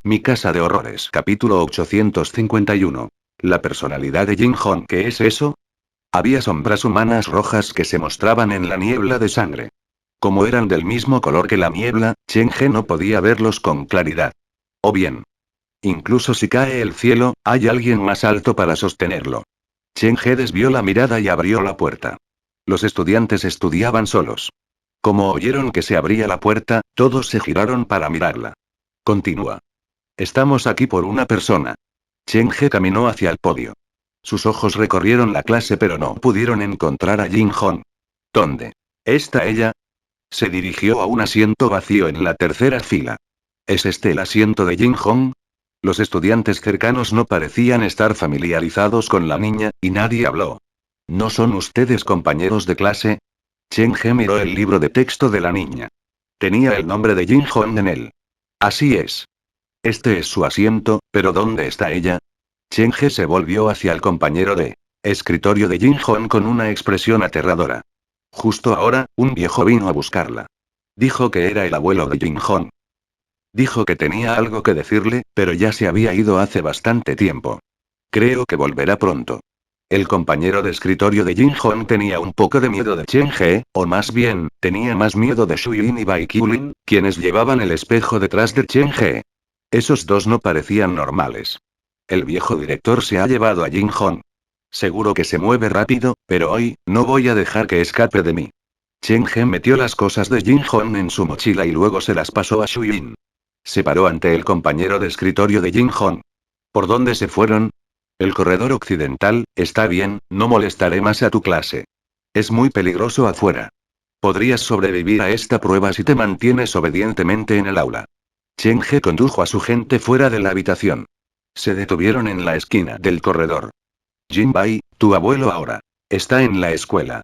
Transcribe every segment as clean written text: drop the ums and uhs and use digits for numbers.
Mi casa de horrores. Capítulo 851. La personalidad de Jin Hong. ¿Qué es eso? Había sombras humanas rojas que se mostraban en la niebla de sangre. Como eran del mismo color que la niebla, Chen He no podía verlos con claridad. O bien, incluso si cae el cielo, hay alguien más alto para sostenerlo. Chen He desvió la mirada y abrió la puerta. Los estudiantes estudiaban solos. Como oyeron que se abría la puerta, todos se giraron para mirarla. Continúa. Estamos aquí por una persona. Chen He caminó hacia el podio. Sus ojos recorrieron la clase pero no pudieron encontrar a Jin Hong. ¿Dónde está ella? Se dirigió a un asiento vacío en la tercera fila. ¿Es este el asiento de Jin Hong? Los estudiantes cercanos no parecían estar familiarizados con la niña, y nadie habló. ¿No son ustedes compañeros de clase? Chen He miró el libro de texto de la niña. Tenía el nombre de Jin Hong en él. Así es. Este es su asiento, pero ¿dónde está ella? Chen He se volvió hacia el compañero de escritorio de Jin Hong con una expresión aterradora. Justo ahora, un viejo vino a buscarla. Dijo que era el abuelo de Jin Hong. Dijo que tenía algo que decirle, pero ya se había ido hace bastante tiempo. Creo que volverá pronto. El compañero de escritorio de Jin Hong tenía un poco de miedo de Chen He, o más bien, tenía más miedo de Shu Yin y Bai Qiulin, quienes llevaban el espejo detrás de Chen He. Esos dos no parecían normales. El viejo director se ha llevado a Jin Hong. Seguro que se mueve rápido, pero hoy, no voy a dejar que escape de mí. Chen He metió las cosas de Jin Hong en su mochila y luego se las pasó a Shu Yin. Se paró ante el compañero de escritorio de Jin Hong. ¿Por dónde se fueron? El corredor occidental. Está bien, no molestaré más a tu clase. Es muy peligroso afuera. Podrías sobrevivir a esta prueba si te mantienes obedientemente en el aula. Chen He condujo a su gente fuera de la habitación. Se detuvieron en la esquina del corredor. Jin Bai, tu abuelo ahora está en la escuela.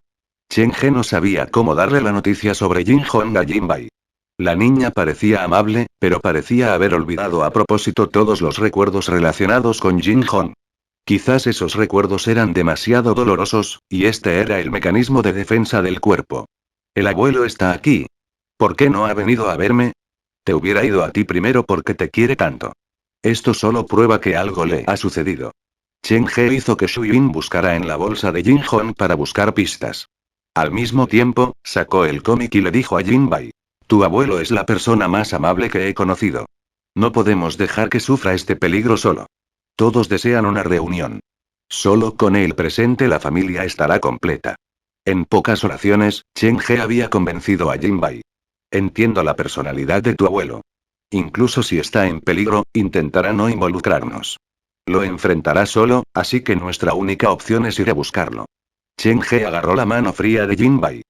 Chen He no sabía cómo darle la noticia sobre Jin Hong a Jin Bai. La niña parecía amable, pero parecía haber olvidado a propósito todos los recuerdos relacionados con Jin Hong. Quizás esos recuerdos eran demasiado dolorosos, y este era el mecanismo de defensa del cuerpo. El abuelo está aquí. ¿Por qué no ha venido a verme? Te hubiera ido a ti primero porque te quiere tanto. Esto solo prueba que algo le ha sucedido. Chen He hizo que Shu Yin buscara en la bolsa de Jin Hong para buscar pistas. Al mismo tiempo, sacó el cómic y le dijo a Jin Bai. Tu abuelo es la persona más amable que he conocido. No podemos dejar que sufra este peligro solo. Todos desean una reunión. Solo con él presente la familia estará completa. En pocas oraciones, Chen He había convencido a Jin Bai. Entiendo la personalidad de tu abuelo. Incluso si está en peligro, intentará no involucrarnos. Lo enfrentará solo, así que nuestra única opción es ir a buscarlo. Chen He agarró la mano fría de Jin Bai.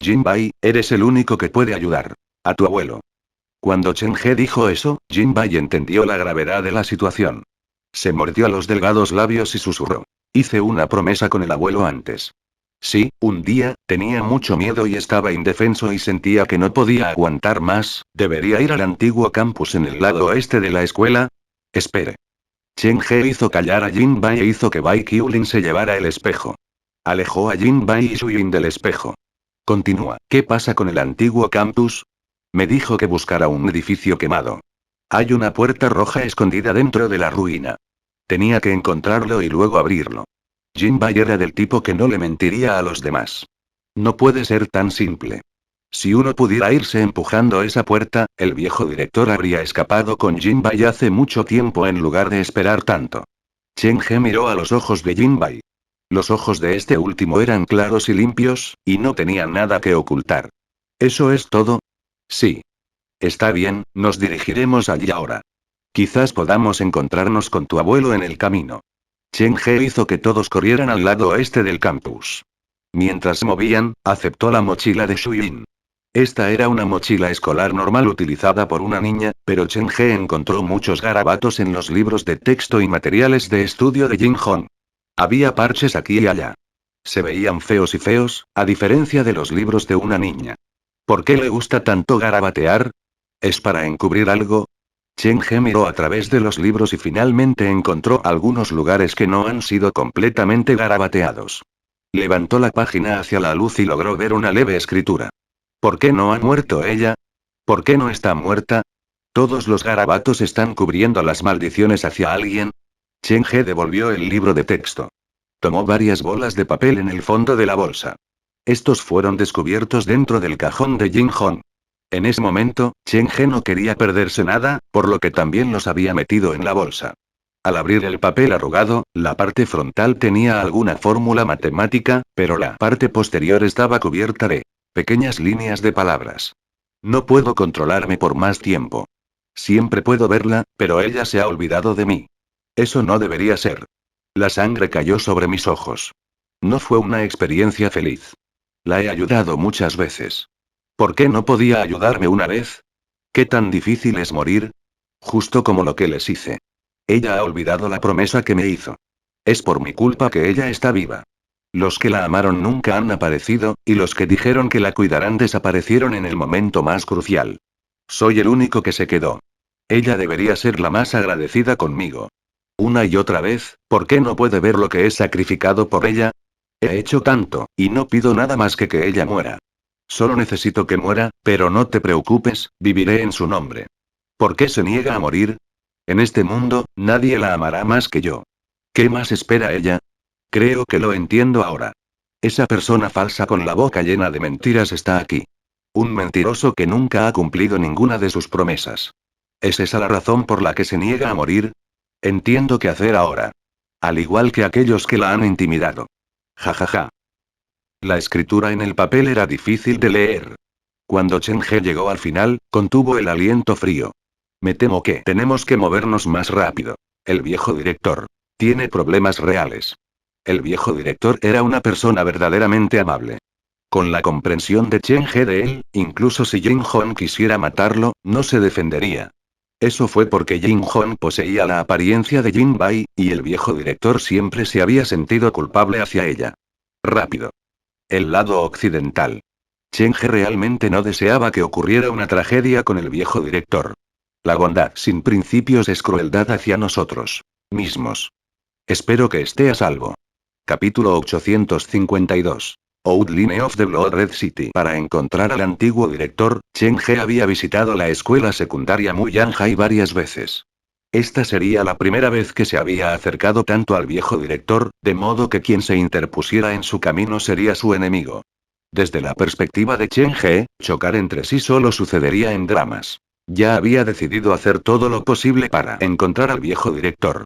Jin Bai, eres el único que puede ayudar a tu abuelo. Cuando Chen He dijo eso, Jin Bai entendió la gravedad de la situación. Se mordió los delgados labios y susurró. Hice una promesa con el abuelo antes. Sí, un día, tenía mucho miedo y estaba indefenso y sentía que no podía aguantar más. ¿Debería ir al antiguo campus en el lado oeste de la escuela? Espere. Chen He hizo callar a Jin Bai e hizo que Bai Qiulin se llevara el espejo. Alejó a Jin Bai y Shu Yin del espejo. Continúa. ¿Qué pasa con el antiguo campus? Me dijo que buscara un edificio quemado. Hay una puerta roja escondida dentro de la ruina. Tenía que encontrarlo y luego abrirlo. Jin Bai era del tipo que no le mentiría a los demás. No puede ser tan simple. Si uno pudiera irse empujando esa puerta, el viejo director habría escapado con Jin Bai hace mucho tiempo en lugar de esperar tanto. Chen He miró a los ojos de Jin Bai. Los ojos de este último eran claros y limpios, y no tenían nada que ocultar. ¿Eso es todo? Sí. Está bien, nos dirigiremos allí ahora. Quizás podamos encontrarnos con tu abuelo en el camino. Chen He hizo que todos corrieran al lado oeste del campus. Mientras se movían, aceptó la mochila de Shu Yin. Esta era una mochila escolar normal utilizada por una niña, pero Chen He encontró muchos garabatos en los libros de texto y materiales de estudio de Jin Hong. Había parches aquí y allá. Se veían feos y feos, a diferencia de los libros de una niña. ¿Por qué le gusta tanto garabatear? ¿Es para encubrir algo? Chen He miró a través de los libros y finalmente encontró algunos lugares que no han sido completamente garabateados. Levantó la página hacia la luz y logró ver una leve escritura. ¿Por qué no ha muerto ella? ¿Por qué no está muerta? Todos los garabatos están cubriendo las maldiciones hacia alguien. Chen He devolvió el libro de texto. Tomó varias bolas de papel en el fondo de la bolsa. Estos fueron descubiertos dentro del cajón de Jin Hong. En ese momento, Chen He no quería perderse nada, por lo que también los había metido en la bolsa. Al abrir el papel arrugado, la parte frontal tenía alguna fórmula matemática, pero la parte posterior estaba cubierta de pequeñas líneas de palabras. No puedo controlarme por más tiempo. Siempre puedo verla, pero ella se ha olvidado de mí. Eso no debería ser. La sangre cayó sobre mis ojos. No fue una experiencia feliz. La he ayudado muchas veces. ¿Por qué no podía ayudarme una vez? ¿Qué tan difícil es morir? Justo como lo que les hice. Ella ha olvidado la promesa que me hizo. Es por mi culpa que ella está viva. Los que la amaron nunca han aparecido, y los que dijeron que la cuidarán desaparecieron en el momento más crucial. Soy el único que se quedó. Ella debería ser la más agradecida conmigo. Una y otra vez, ¿por qué no puede ver lo que he sacrificado por ella? He hecho tanto, y no pido nada más que ella muera. Solo necesito que muera, pero no te preocupes, viviré en su nombre. ¿Por qué se niega a morir? En este mundo, nadie la amará más que yo. ¿Qué más espera ella? Creo que lo entiendo ahora. Esa persona falsa con la boca llena de mentiras está aquí. Un mentiroso que nunca ha cumplido ninguna de sus promesas. ¿Es esa la razón por la que se niega a morir? Entiendo qué hacer ahora. Al igual que aquellos que la han intimidado. Ja ja ja. La escritura en el papel era difícil de leer. Cuando Chen He llegó al final, contuvo el aliento frío. Me temo que tenemos que movernos más rápido. El viejo director tiene problemas reales. El viejo director era una persona verdaderamente amable. Con la comprensión de Chen He de él, incluso si Jin Hong quisiera matarlo, no se defendería. Eso fue porque Jin Hong poseía la apariencia de Jin Bai, y el viejo director siempre se había sentido culpable hacia ella. Rápido. El lado occidental. Chen He realmente no deseaba que ocurriera una tragedia con el viejo director. La bondad sin principios es crueldad hacia nosotros mismos. Espero que esté a salvo. Capítulo 852. Outline of the Blood Red City. Para encontrar al antiguo director, Chen He había visitado la escuela secundaria Muyanhai varias veces. Esta sería la primera vez que se había acercado tanto al viejo director, de modo que quien se interpusiera en su camino sería su enemigo. Desde la perspectiva de Chen He, chocar entre sí solo sucedería en dramas. Ya había decidido hacer todo lo posible para encontrar al viejo director.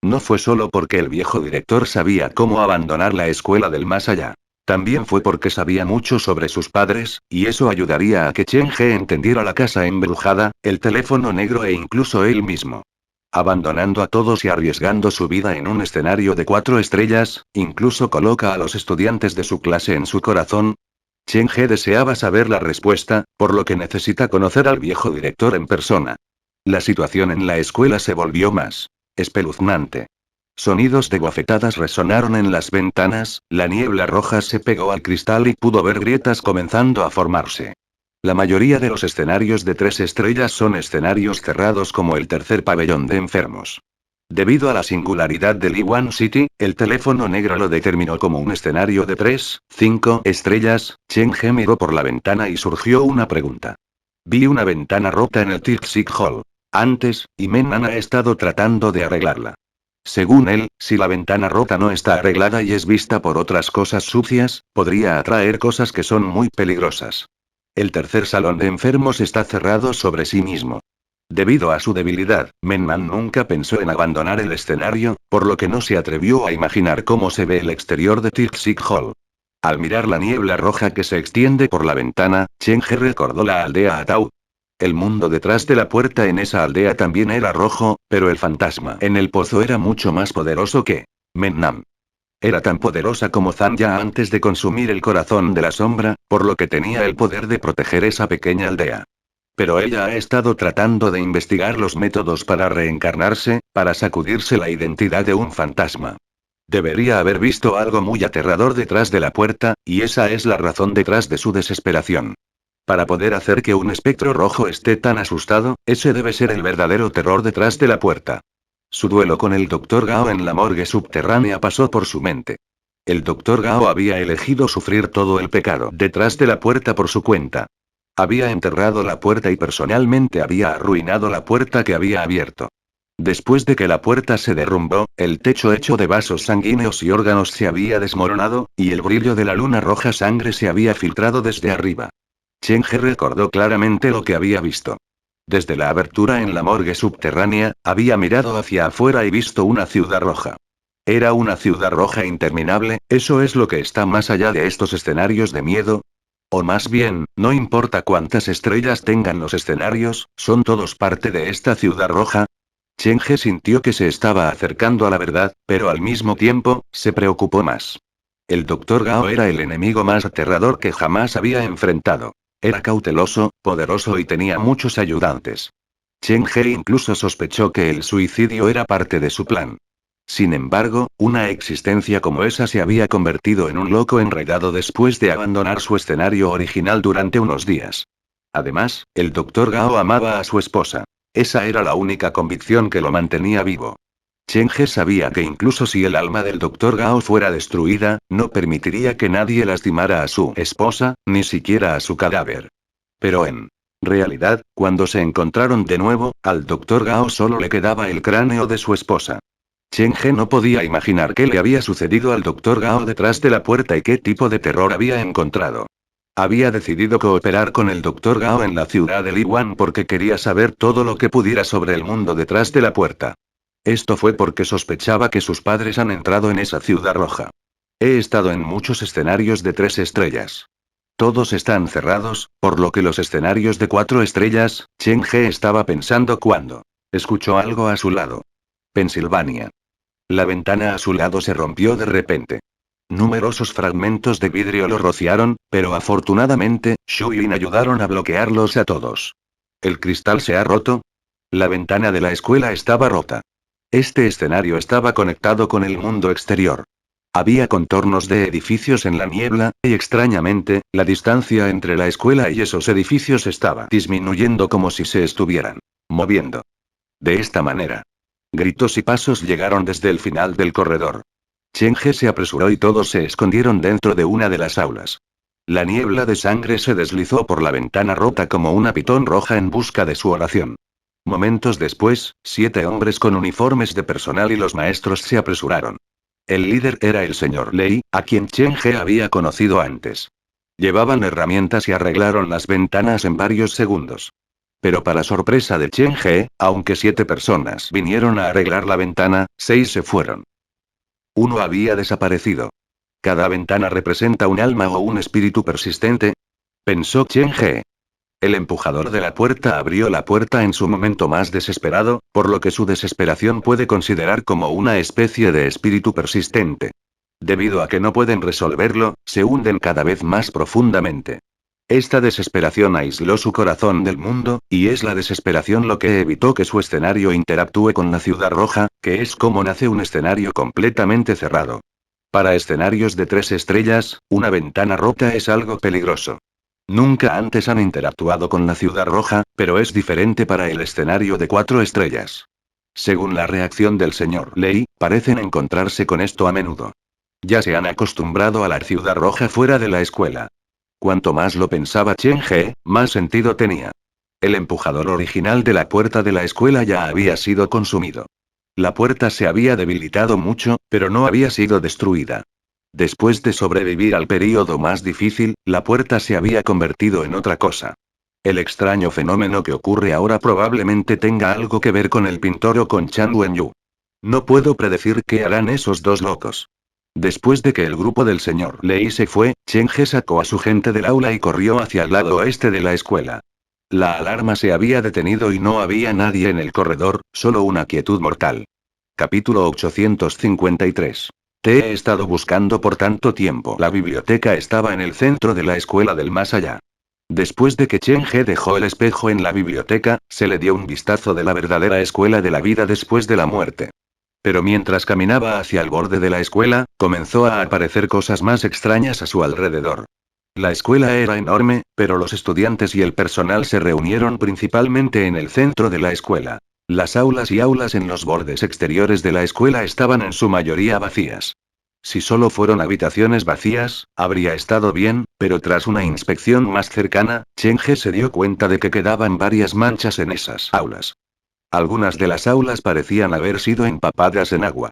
No fue solo porque el viejo director sabía cómo abandonar la escuela del más allá. También fue porque sabía mucho sobre sus padres, y eso ayudaría a que Chen He entendiera la casa embrujada, el teléfono negro e incluso él mismo. Abandonando a todos y arriesgando su vida en un escenario de 4 estrellas, incluso coloca a los estudiantes de su clase en su corazón. Chen He deseaba saber la respuesta, por lo que necesita conocer al viejo director en persona. La situación en la escuela se volvió más espeluznante. Sonidos de bofetadas resonaron en las ventanas, la niebla roja se pegó al cristal y pudo ver grietas comenzando a formarse. La mayoría de los escenarios de 3 estrellas son escenarios cerrados como el tercer pabellón de enfermos. Debido a la singularidad de Liwan City, el teléfono negro lo determinó como un escenario de 3, 5 estrellas. Chen He miró por la ventana y surgió una pregunta. Vi una ventana rota en el Tixik Hall. Antes, y Menan ha estado tratando de arreglarla. Según él, si la ventana rota no está arreglada y es vista por otras cosas sucias, podría atraer cosas que son muy peligrosas. El tercer salón de enfermos está cerrado sobre sí mismo. Debido a su debilidad, Menman nunca pensó en abandonar el escenario, por lo que no se atrevió a imaginar cómo se ve el exterior de Tixik Hall. Al mirar la niebla roja que se extiende por la ventana, Chen He recordó la aldea Atau. El mundo detrás de la puerta en esa aldea también era rojo, pero el fantasma en el pozo era mucho más poderoso que Mennam. Era tan poderosa como Zanya antes de consumir el corazón de la sombra, por lo que tenía el poder de proteger esa pequeña aldea. Pero ella ha estado tratando de investigar los métodos para reencarnarse, para sacudirse la identidad de un fantasma. Debería haber visto algo muy aterrador detrás de la puerta, y esa es la razón detrás de su desesperación. Para poder hacer que un espectro rojo esté tan asustado, ese debe ser el verdadero terror detrás de la puerta. Su duelo con el Dr. Gao en la morgue subterránea pasó por su mente. El Dr. Gao había elegido sufrir todo el pecado detrás de la puerta por su cuenta. Había enterrado la puerta y personalmente había arruinado la puerta que había abierto. Después de que la puerta se derrumbó, el techo hecho de vasos sanguíneos y órganos se había desmoronado, y el brillo de la luna roja sangre se había filtrado desde arriba. Chen He recordó claramente lo que había visto. Desde la abertura en la morgue subterránea, había mirado hacia afuera y visto una ciudad roja. Era una ciudad roja interminable, ¿eso es lo que está más allá de estos escenarios de miedo? O más bien, no importa cuántas estrellas tengan los escenarios, ¿son todos parte de esta ciudad roja? Chen He sintió que se estaba acercando a la verdad, pero al mismo tiempo, se preocupó más. El Dr. Gao era el enemigo más aterrador que jamás había enfrentado. Era cauteloso, poderoso y tenía muchos ayudantes. Chen He incluso sospechó que el suicidio era parte de su plan. Sin embargo, una existencia como esa se había convertido en un loco enredado después de abandonar su escenario original durante unos días. Además, el Dr. Gao amaba a su esposa. Esa era la única convicción que lo mantenía vivo. Chen He sabía que incluso si el alma del Dr. Gao fuera destruida, no permitiría que nadie lastimara a su esposa, ni siquiera a su cadáver. Pero en realidad, cuando se encontraron de nuevo, al Dr. Gao solo le quedaba el cráneo de su esposa. Chen He no podía imaginar qué le había sucedido al Dr. Gao detrás de la puerta y qué tipo de terror había encontrado. Había decidido cooperar con el Dr. Gao en la ciudad de Liwan porque quería saber todo lo que pudiera sobre el mundo detrás de la puerta. Esto fue porque sospechaba que sus padres han entrado en esa ciudad roja. He estado en muchos escenarios de 3 estrellas. Todos están cerrados, por lo que los escenarios de 4 estrellas, Chen He estaba pensando cuando escuchó algo a su lado. Pensilvania. La ventana a su lado se rompió de repente. Numerosos fragmentos de vidrio lo rociaron, pero afortunadamente, Shu y Lin ayudaron a bloquearlos a todos. ¿El cristal se ha roto? La ventana de la escuela estaba rota. Este escenario estaba conectado con el mundo exterior. Había contornos de edificios en la niebla, y extrañamente, la distancia entre la escuela y esos edificios estaba disminuyendo como si se estuvieran moviendo. De esta manera. Gritos y pasos llegaron desde el final del corredor. Chen He se apresuró y todos se escondieron dentro de una de las aulas. La niebla de sangre se deslizó por la ventana rota como una pitón roja en busca de su oración. Momentos después, 7 hombres con uniformes de personal y los maestros se apresuraron. El líder era el señor Lei, a quien Chen He había conocido antes. Llevaban herramientas y arreglaron las ventanas en varios segundos. Pero para sorpresa de Chen He, aunque 7 personas vinieron a arreglar la ventana, 6 se fueron. Uno había desaparecido. ¿Cada ventana representa un alma o un espíritu persistente? Pensó Chen He. El empujador de la puerta abrió la puerta en su momento más desesperado, por lo que su desesperación puede considerar como una especie de espíritu persistente. Debido a que no pueden resolverlo, se hunden cada vez más profundamente. Esta desesperación aisló su corazón del mundo, y es la desesperación lo que evitó que su escenario interactúe con la ciudad roja, que es como nace un escenario completamente cerrado. Para escenarios de 3 estrellas, una ventana rota es algo peligroso. Nunca antes han interactuado con la ciudad roja, pero es diferente para el escenario de 4 estrellas. Según la reacción del señor Lei, parecen encontrarse con esto a menudo. Ya se han acostumbrado a la ciudad roja fuera de la escuela. Cuanto más lo pensaba Chen He, más sentido tenía. El empujador original de la puerta de la escuela ya había sido consumido. La puerta se había debilitado mucho, pero no había sido destruida. Después de sobrevivir al período más difícil, la puerta se había convertido en otra cosa. El extraño fenómeno que ocurre ahora probablemente tenga algo que ver con el pintor o con Chan Wenyu. No puedo predecir qué harán esos 2 locos. Después de que el grupo del señor Lei se fue, Chen He sacó a su gente del aula y corrió hacia el lado oeste de la escuela. La alarma se había detenido y no había nadie en el corredor, solo una quietud mortal. Capítulo 853. Te he estado buscando por tanto tiempo. La biblioteca estaba en el centro de la escuela del más allá. Después de que Chen He dejó el espejo en la biblioteca, se le dio un vistazo de la verdadera escuela de la vida después de la muerte. Pero mientras caminaba hacia el borde de la escuela, comenzó a aparecer cosas más extrañas a su alrededor. La escuela era enorme, pero los estudiantes y el personal se reunieron principalmente en el centro de la escuela. Las aulas y aulas en los bordes exteriores de la escuela estaban en su mayoría vacías. Si solo fueron habitaciones vacías, habría estado bien, pero tras una inspección más cercana, Chen He se dio cuenta de que quedaban varias manchas en esas aulas. Algunas de las aulas parecían haber sido empapadas en agua.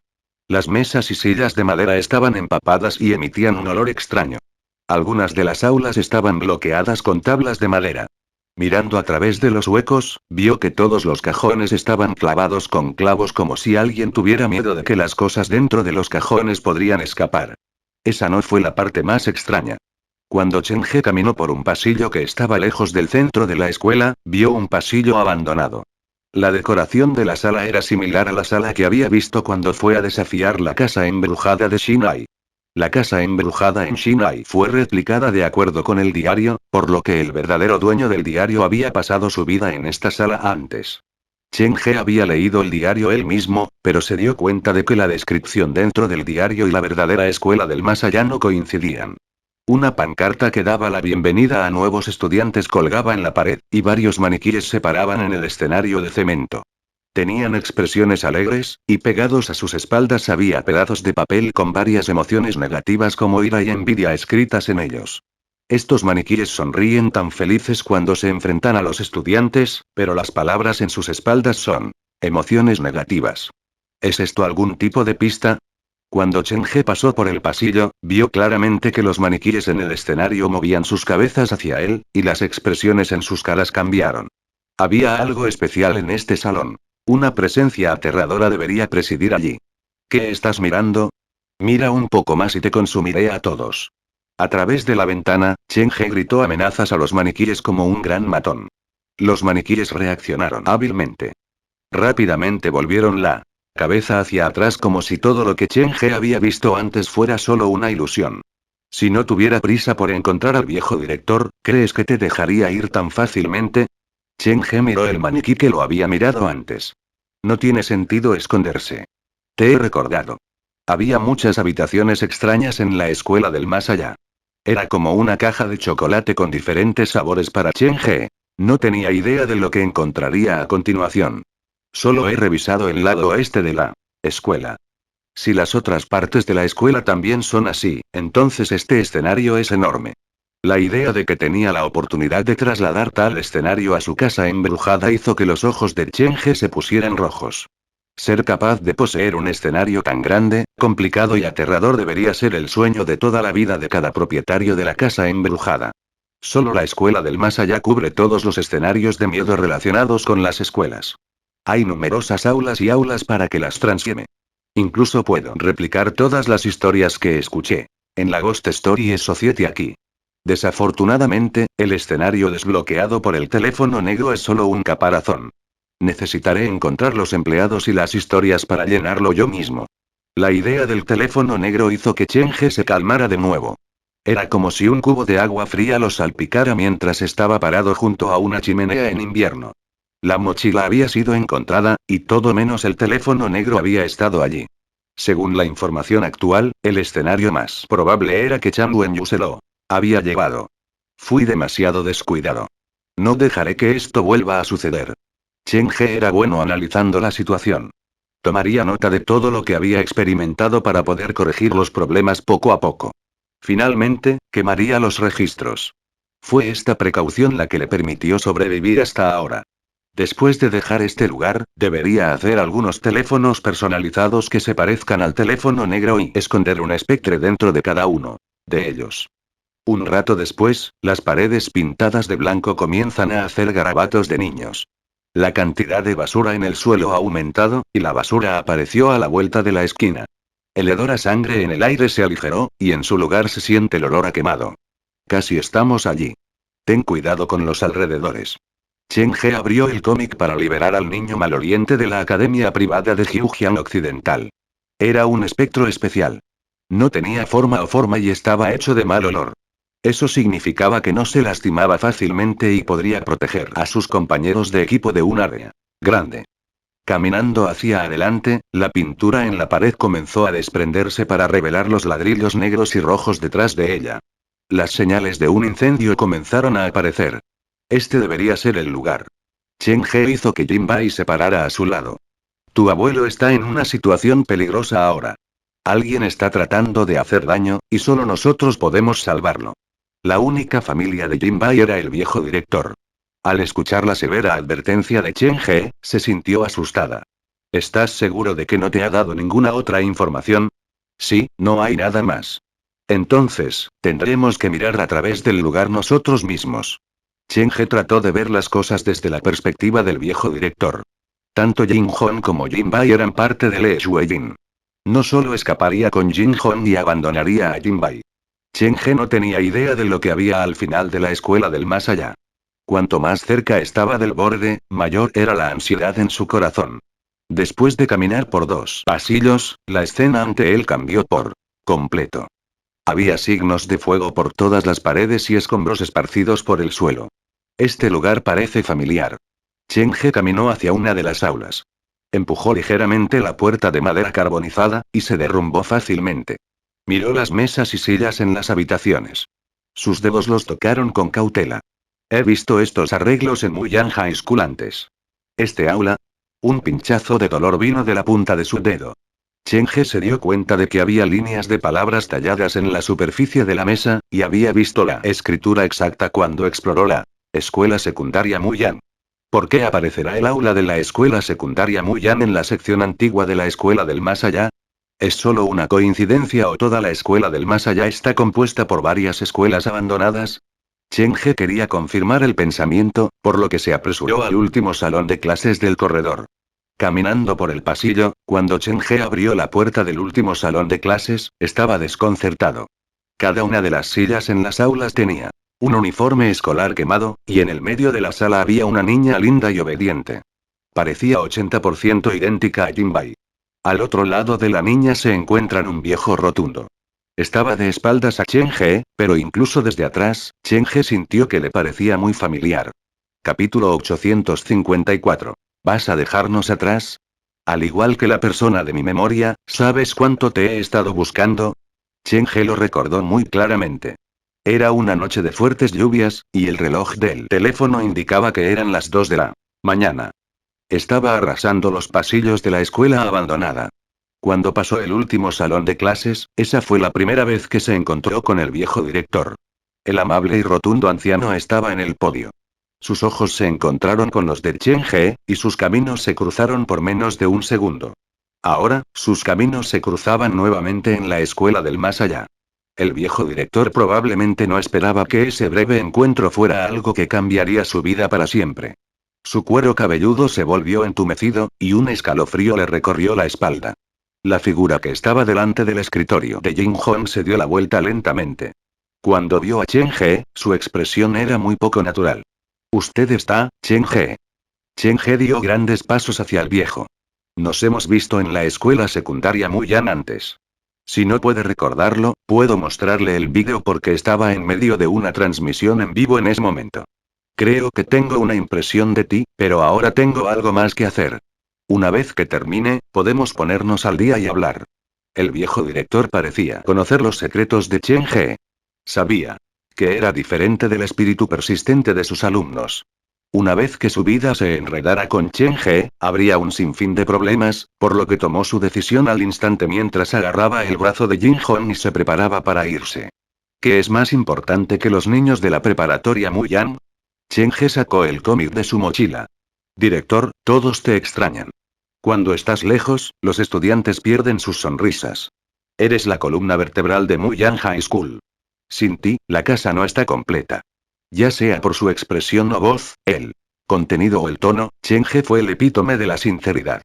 Las mesas y sillas de madera estaban empapadas y emitían un olor extraño. Algunas de las aulas estaban bloqueadas con tablas de madera. Mirando a través de los huecos, vio que todos los cajones estaban clavados con clavos como si alguien tuviera miedo de que las cosas dentro de los cajones podrían escapar. Esa no fue la parte más extraña. Cuando Chen He caminó por un pasillo que estaba lejos del centro de la escuela, vio un pasillo abandonado. La decoración de la sala era similar a la sala que había visto cuando fue a desafiar la casa embrujada de Shinai. La casa embrujada en Shinai fue replicada de acuerdo con el diario, por lo que el verdadero dueño del diario había pasado su vida en esta sala antes. Chen He había leído el diario él mismo, pero se dio cuenta de que la descripción dentro del diario y la verdadera escuela del más allá no coincidían. Una pancarta que daba la bienvenida a nuevos estudiantes colgaba en la pared, y varios maniquíes se paraban en el escenario de cemento. Tenían expresiones alegres, y pegados a sus espaldas había pedazos de papel con varias emociones negativas como ira y envidia escritas en ellos. Estos maniquíes sonríen tan felices cuando se enfrentan a los estudiantes, pero las palabras en sus espaldas son emociones negativas. ¿Es esto algún tipo de pista? Cuando Chen He pasó por el pasillo, vio claramente que los maniquíes en el escenario movían sus cabezas hacia él, y las expresiones en sus caras cambiaron. Había algo especial en este salón. Una presencia aterradora debería presidir allí. ¿Qué estás mirando? Mira un poco más y te consumiré a todos. A través de la ventana, Chen He gritó amenazas a los maniquíes como un gran matón. Los maniquíes reaccionaron hábilmente. Rápidamente volvieron la cabeza hacia atrás como si todo lo que Chen He había visto antes fuera solo una ilusión. Si no tuviera prisa por encontrar al viejo director, ¿crees que te dejaría ir tan fácilmente? Chen He miró el maniquí que lo había mirado antes. No tiene sentido esconderse. Te he recordado. Había muchas habitaciones extrañas en la escuela del más allá. Era como una caja de chocolate con diferentes sabores para Chen He. No tenía idea de lo que encontraría a continuación. Solo he revisado el lado oeste de la escuela. Si las otras partes de la escuela también son así, entonces este escenario es enorme. La idea de que tenía la oportunidad de trasladar tal escenario a su casa embrujada hizo que los ojos de Chen He se pusieran rojos. Ser capaz de poseer un escenario tan grande, complicado y aterrador debería ser el sueño de toda la vida de cada propietario de la casa embrujada. Solo la escuela del más allá cubre todos los escenarios de miedo relacionados con las escuelas. Hay numerosas aulas y aulas para que las transfiere. Incluso puedo replicar todas las historias que escuché en la Ghost Story Society aquí. Desafortunadamente, el escenario desbloqueado por el teléfono negro es solo un caparazón. Necesitaré encontrar los empleados y las historias para llenarlo yo mismo. La idea del teléfono negro hizo que Chen He se calmara de nuevo. Era como si un cubo de agua fría lo salpicara mientras estaba parado junto a una chimenea en invierno. La mochila había sido encontrada, y todo menos el teléfono negro había estado allí. Según la información actual, el escenario más probable era que Chan Wenyu se lo había llevado. Fui demasiado descuidado. No dejaré que esto vuelva a suceder. Chen He era bueno analizando la situación. Tomaría nota de todo lo que había experimentado para poder corregir los problemas poco a poco. Finalmente, quemaría los registros. Fue esta precaución la que le permitió sobrevivir hasta ahora. Después de dejar este lugar, debería hacer algunos teléfonos personalizados que se parezcan al teléfono negro y esconder un espectre dentro de cada uno de ellos. Un rato después, las paredes pintadas de blanco comienzan a hacer garabatos de niños. La cantidad de basura en el suelo ha aumentado, y la basura apareció a la vuelta de la esquina. El hedor a sangre en el aire se aligeró, y en su lugar se siente el olor a quemado. Casi estamos allí. Ten cuidado con los alrededores. Chen He abrió el cómic para liberar al niño maloliente de la academia privada de Jiujiang Occidental. Era un espectro especial. No tenía forma y estaba hecho de mal olor. Eso significaba que no se lastimaba fácilmente y podría proteger a sus compañeros de equipo de un área grande. Caminando hacia adelante, la pintura en la pared comenzó a desprenderse para revelar los ladrillos negros y rojos detrás de ella. Las señales de un incendio comenzaron a aparecer. Este debería ser el lugar. Chen He hizo que Jin Bai se parara a su lado. Tu abuelo está en una situación peligrosa ahora. Alguien está tratando de hacer daño, y solo nosotros podemos salvarlo. La única familia de Jinbei era el viejo director. Al escuchar la severa advertencia de Chen He, se sintió asustada. ¿Estás seguro de que no te ha dado ninguna otra información? Sí, no hay nada más. Entonces, tendremos que mirar a través del lugar nosotros mismos. Chen He trató de ver las cosas desde la perspectiva del viejo director. Tanto Jin Hong como Jin Bai eran parte de Le Shueyin. No solo escaparía con Jin Hong y abandonaría a Jin Bai. Chen He no tenía idea de lo que había al final de la escuela del más allá. Cuanto más cerca estaba del borde, mayor era la ansiedad en su corazón. Después de caminar por 2 pasillos, la escena ante él cambió por completo. Había signos de fuego por todas las paredes y escombros esparcidos por el suelo. Este lugar parece familiar. Chen He caminó hacia una de las aulas. Empujó ligeramente la puerta de madera carbonizada, y se derrumbó fácilmente. Miró las mesas y sillas en las habitaciones. Sus dedos los tocaron con cautela. He visto estos arreglos en Muyan High School antes. ¿Este aula? Un pinchazo de dolor vino de la punta de su dedo. Chen He se dio cuenta de que había líneas de palabras talladas en la superficie de la mesa, y había visto la escritura exacta cuando exploró la escuela secundaria Muyan. ¿Por qué aparecerá el aula de la escuela secundaria Muyan en la sección antigua de la escuela del más allá? ¿Es solo una coincidencia o toda la escuela del más allá está compuesta por varias escuelas abandonadas? Chen He quería confirmar el pensamiento, por lo que se apresuró al último salón de clases del corredor. Caminando por el pasillo, cuando Chen He abrió la puerta del último salón de clases, estaba desconcertado. Cada una de las sillas en las aulas tenía un uniforme escolar quemado, y en el medio de la sala había una niña linda y obediente. Parecía 80% idéntica a Jinbei. Al otro lado de la niña se encuentran un viejo rotundo. Estaba de espaldas a Chen He, pero incluso desde atrás, Chen He sintió que le parecía muy familiar. Capítulo 854. ¿Vas a dejarnos atrás? Al igual que la persona de mi memoria, ¿sabes cuánto te he estado buscando? Chen He lo recordó muy claramente. Era una noche de fuertes lluvias, y el reloj del teléfono indicaba que eran las 2 de la mañana. Estaba arrasando los pasillos de la escuela abandonada. Cuando pasó el último salón de clases, esa fue la primera vez que se encontró con el viejo director. El amable y rotundo anciano estaba en el podio. Sus ojos se encontraron con los de Chen He, y sus caminos se cruzaron por menos de un segundo. Ahora, sus caminos se cruzaban nuevamente en la escuela del más allá. El viejo director probablemente no esperaba que ese breve encuentro fuera algo que cambiaría su vida para siempre. Su cuero cabelludo se volvió entumecido, y un escalofrío le recorrió la espalda. La figura que estaba delante del escritorio de Jin Hong se dio la vuelta lentamente. Cuando vio a Chen He, su expresión era muy poco natural. ¿Usted está, Chen He? Chen He dio grandes pasos hacia el viejo. Nos hemos visto en la escuela secundaria Muyan antes. Si no puede recordarlo, puedo mostrarle el vídeo porque estaba en medio de una transmisión en vivo en ese momento. Creo que tengo una impresión de ti, pero ahora tengo algo más que hacer. Una vez que termine, podemos ponernos al día y hablar. El viejo director parecía conocer los secretos de Chen He. Sabía que era diferente del espíritu persistente de sus alumnos. Una vez que su vida se enredara con Chen He, habría un sinfín de problemas, por lo que tomó su decisión al instante mientras agarraba el brazo de Jin Hong y se preparaba para irse. ¿Qué es más importante que los niños de la preparatoria Muyan? Chen He sacó el cómic de su mochila. Director, todos te extrañan. Cuando estás lejos, los estudiantes pierden sus sonrisas. Eres la columna vertebral de Muyan High School. Sin ti, la casa no está completa. Ya sea por su expresión o voz, el contenido o el tono, Chen He fue el epítome de la sinceridad.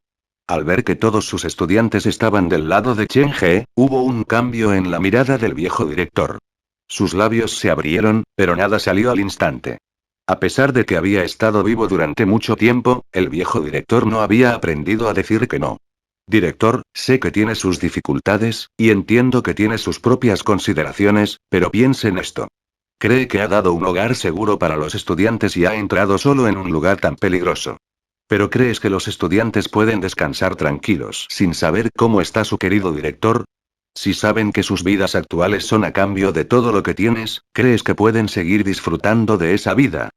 Al ver que todos sus estudiantes estaban del lado de Chen He, hubo un cambio en la mirada del viejo director. Sus labios se abrieron, pero nada salió al instante. A pesar de que había estado vivo durante mucho tiempo, el viejo director no había aprendido a decir que no. Director, sé que tiene sus dificultades, y entiendo que tiene sus propias consideraciones, pero piense en esto. Cree que ha dado un hogar seguro para los estudiantes y ha entrado solo en un lugar tan peligroso. ¿Pero crees que los estudiantes pueden descansar tranquilos sin saber cómo está su querido director? Si saben que sus vidas actuales son a cambio de todo lo que tienes, ¿crees que pueden seguir disfrutando de esa vida?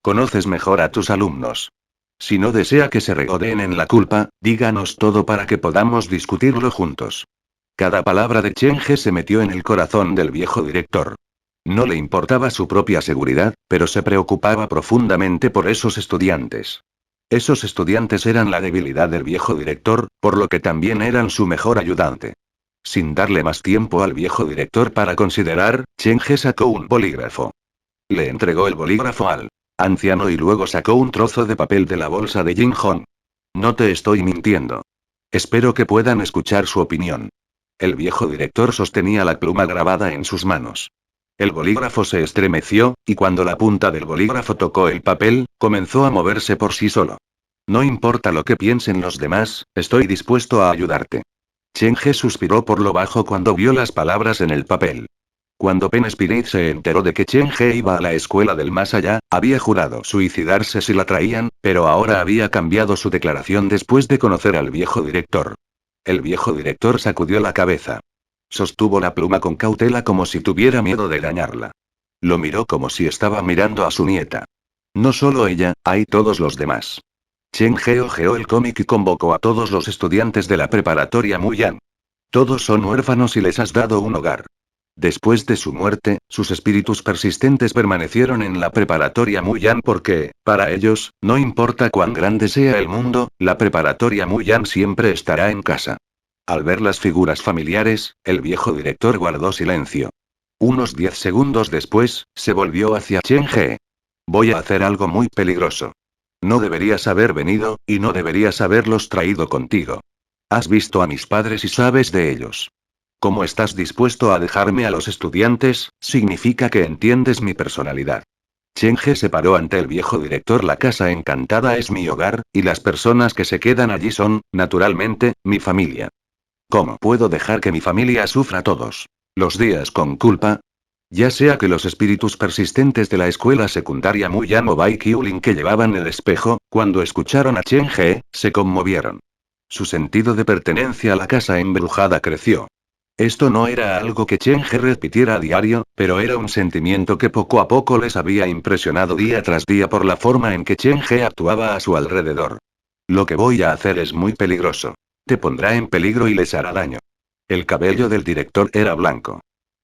Conoces mejor a tus alumnos. Si no desea que se regodeen en la culpa, díganos todo para que podamos discutirlo juntos. Cada palabra de Chen He se metió en el corazón del viejo director. No le importaba su propia seguridad, pero se preocupaba profundamente por esos estudiantes. Esos estudiantes eran la debilidad del viejo director, por lo que también eran su mejor ayudante. Sin darle más tiempo al viejo director para considerar, Chen He sacó un bolígrafo. Le entregó el bolígrafo al anciano y luego sacó un trozo de papel de la bolsa de Jin Hong. No te estoy mintiendo. Espero que puedan escuchar su opinión. El viejo director sostenía la pluma grabada en sus manos. El bolígrafo se estremeció, y cuando la punta del bolígrafo tocó el papel, comenzó a moverse por sí solo. No importa lo que piensen los demás, estoy dispuesto a ayudarte. Chen He suspiró por lo bajo cuando vio las palabras en el papel. Cuando Pen Spirit se enteró de que Chen He iba a la escuela del más allá, había jurado suicidarse si la traían, pero ahora había cambiado su declaración después de conocer al viejo director. El viejo director sacudió la cabeza. Sostuvo la pluma con cautela como si tuviera miedo de dañarla. Lo miró como si estaba mirando a su nieta. No solo ella, hay todos los demás. Chen He hojeó el cómic y convocó a todos los estudiantes de la preparatoria Muyan. Todos son huérfanos y les has dado un hogar. Después de su muerte, sus espíritus persistentes permanecieron en la preparatoria Muyan porque, para ellos, no importa cuán grande sea el mundo, la preparatoria Muyan siempre estará en casa. Al ver las figuras familiares, el viejo director guardó silencio. Unos 10 segundos después, se volvió hacia Chen He. Voy a hacer algo muy peligroso. No deberías haber venido, y no deberías haberlos traído contigo. Has visto a mis padres y sabes de ellos. Como estás dispuesto a dejarme a los estudiantes, significa que entiendes mi personalidad. Chen He se paró ante el viejo director. La casa encantada es mi hogar, y las personas que se quedan allí son, naturalmente, mi familia. ¿Cómo puedo dejar que mi familia sufra todos los días con culpa? Ya sea que los espíritus persistentes de la escuela secundaria Muyan o Bai Qiulin que llevaban el espejo, cuando escucharon a Chen He, se conmovieron. Su sentido de pertenencia a la casa embrujada creció. Esto no era algo que Chen He repitiera a diario, pero era un sentimiento que poco a poco les había impresionado día tras día por la forma en que Chen He actuaba a su alrededor. Lo que voy a hacer es muy peligroso. Te pondrá en peligro y les hará daño. El cabello del director era blanco.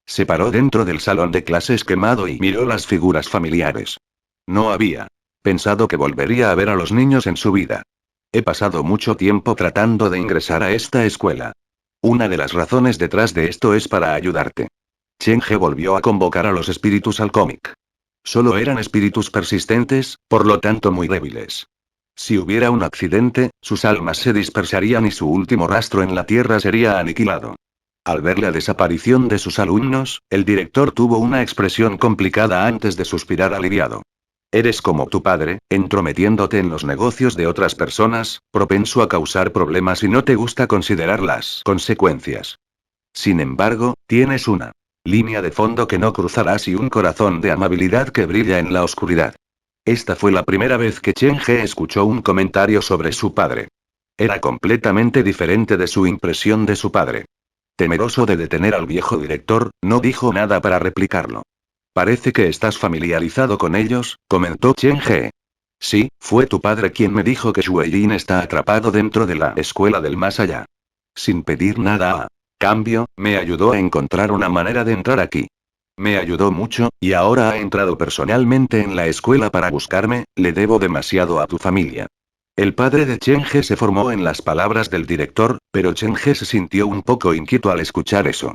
Se paró dentro del salón de clases quemado y miró las figuras familiares. No había pensado que volvería a ver a los niños en su vida. He pasado mucho tiempo tratando de ingresar a esta escuela. Una de las razones detrás de esto es para ayudarte. Chen He volvió a convocar a los espíritus al cómic. Solo eran espíritus persistentes, por lo tanto muy débiles. Si hubiera un accidente, sus almas se dispersarían y su último rastro en la tierra sería aniquilado. Al ver la desaparición de sus alumnos, el director tuvo una expresión complicada antes de suspirar aliviado. Eres como tu padre, entrometiéndote en los negocios de otras personas, propenso a causar problemas y no te gusta considerar las consecuencias. Sin embargo, tienes una línea de fondo que no cruzarás y un corazón de amabilidad que brilla en la oscuridad. Esta fue la primera vez que Chen He escuchó un comentario sobre su padre. Era completamente diferente de su impresión de su padre. Temeroso de detener al viejo director, no dijo nada para replicarlo. Parece que estás familiarizado con ellos, comentó Chen He. Sí, fue tu padre quien me dijo que Shueyin está atrapado dentro de la escuela del más allá. Sin pedir nada a cambio, me ayudó a encontrar una manera de entrar aquí. Me ayudó mucho, y ahora ha entrado personalmente en la escuela para buscarme, le debo demasiado a tu familia. El padre de Chen He se formó en las palabras del director, pero Chen He se sintió un poco inquieto al escuchar eso.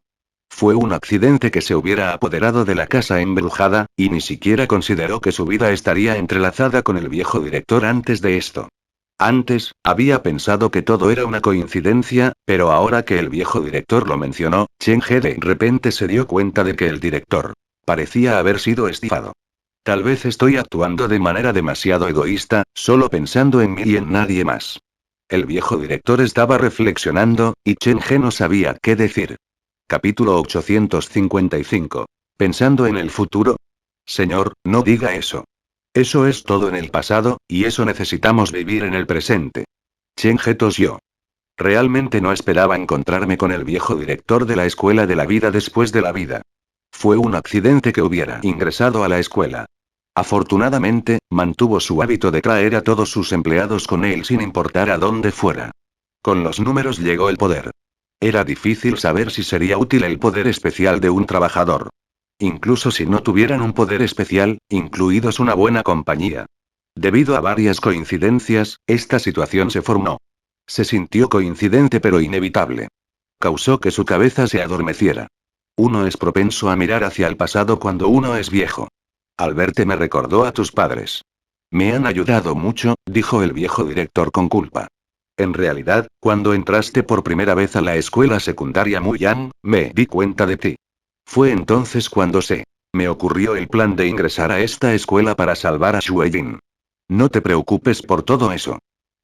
Fue un accidente que se hubiera apoderado de la casa embrujada, y ni siquiera consideró que su vida estaría entrelazada con el viejo director antes de esto. Antes, había pensado que todo era una coincidencia, pero ahora que el viejo director lo mencionó, Chen He de repente se dio cuenta de que el director parecía haber sido estafado. Tal vez estoy actuando de manera demasiado egoísta, solo pensando en mí y en nadie más. El viejo director estaba reflexionando, y Chen He no sabía qué decir. Capítulo 855. ¿Pensando en el futuro? Señor, no diga eso. Eso es todo en el pasado, y eso necesitamos vivir en el presente. Chen He tosió. Realmente no esperaba encontrarme con el viejo director de la escuela de la vida después de la vida. Fue un accidente que hubiera ingresado a la escuela. Afortunadamente, mantuvo su hábito de traer a todos sus empleados con él sin importar a dónde fuera. Con los números llegó el poder. Era difícil saber si sería útil el poder especial de un trabajador. Incluso si no tuvieran un poder especial, incluidos una buena compañía. Debido a varias coincidencias, esta situación se formó. Se sintió coincidente pero inevitable. Causó que su cabeza se adormeciera. Uno es propenso a mirar hacia el pasado cuando uno es viejo. Al verte me recordó a tus padres. Me han ayudado mucho, dijo el viejo director con culpa. En realidad, cuando entraste por primera vez a la escuela secundaria Muyang, me di cuenta de ti. Fue entonces cuando me ocurrió el plan de ingresar a esta escuela para salvar a Shueyin. No te preocupes por todo eso.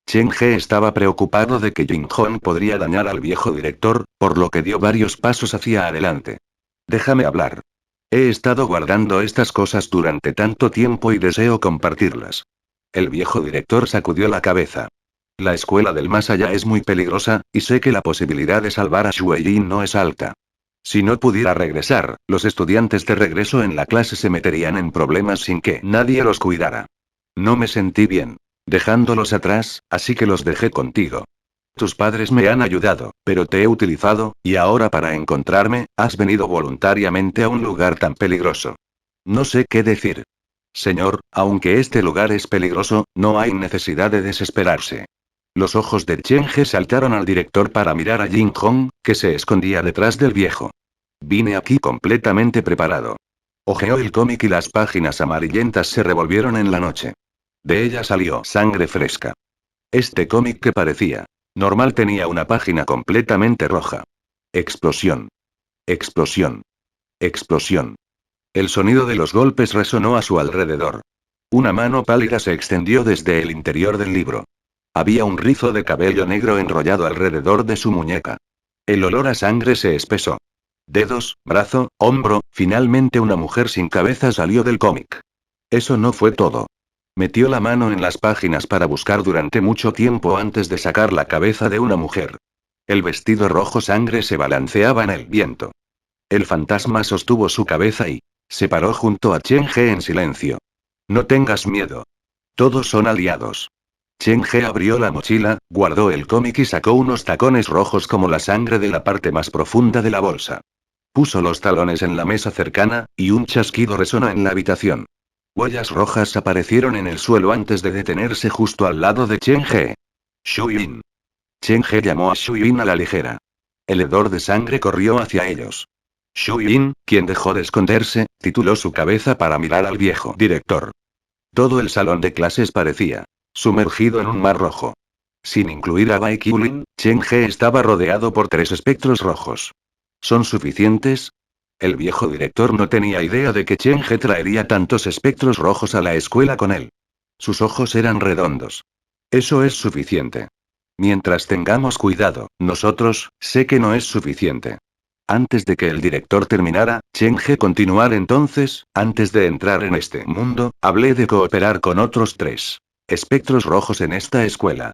Chen He estaba preocupado de que Jin Hong podría dañar al viejo director, por lo que dio varios pasos hacia adelante. Déjame hablar. He estado guardando estas cosas durante tanto tiempo y deseo compartirlas. El viejo director sacudió la cabeza. La escuela del más allá es muy peligrosa, y sé que la posibilidad de salvar a Shueyin no es alta. Si no pudiera regresar, los estudiantes de regreso en la clase se meterían en problemas sin que nadie los cuidara. No me sentí bien dejándolos atrás, así que los dejé contigo. Tus padres me han ayudado, pero te he utilizado, y ahora para encontrarme, has venido voluntariamente a un lugar tan peligroso. No sé qué decir. Señor, aunque este lugar es peligroso, no hay necesidad de desesperarse. Los ojos de Chen He saltaron al director para mirar a Jin Hong, que se escondía detrás del viejo. Vine aquí completamente preparado. Hojeó el cómic y las páginas amarillentas se revolvieron en la noche. De ella salió sangre fresca. Este cómic que parecía normal tenía una página completamente roja. Explosión. Explosión. Explosión. El sonido de los golpes resonó a su alrededor. Una mano pálida se extendió desde el interior del libro. Había un rizo de cabello negro enrollado alrededor de su muñeca. El olor a sangre se espesó. Dedos, brazo, hombro, finalmente una mujer sin cabeza salió del cómic. Eso no fue todo. Metió la mano en las páginas para buscar durante mucho tiempo antes de sacar la cabeza de una mujer. El vestido rojo sangre se balanceaba en el viento. El fantasma sostuvo su cabeza y se paró junto a Chen He en silencio. No tengas miedo. Todos son aliados. Chen He abrió la mochila, guardó el cómic y sacó unos tacones rojos como la sangre de la parte más profunda de la bolsa. Puso los talones en la mesa cercana, y un chasquido resonó en la habitación. Huellas rojas aparecieron en el suelo antes de detenerse justo al lado de Chen He. Shuyin. Chen He llamó a Shuyin a la ligera. El hedor de sangre corrió hacia ellos. Shuyin, quien dejó de esconderse, tituló su cabeza para mirar al viejo director. Todo el salón de clases parecía sumergido en un mar rojo. Sin incluir a Bai Qiulin, Chen He estaba rodeado por 3 espectros rojos. ¿Son suficientes? El viejo director no tenía idea de que Chen He traería tantos espectros rojos a la escuela con él. Sus ojos eran redondos. Eso es suficiente. Mientras tengamos cuidado, nosotros, sé que no es suficiente. Antes de que el director terminara, Chen He continuar entonces, antes de entrar en este mundo, hablé de cooperar con otros 3 espectros rojos en esta escuela.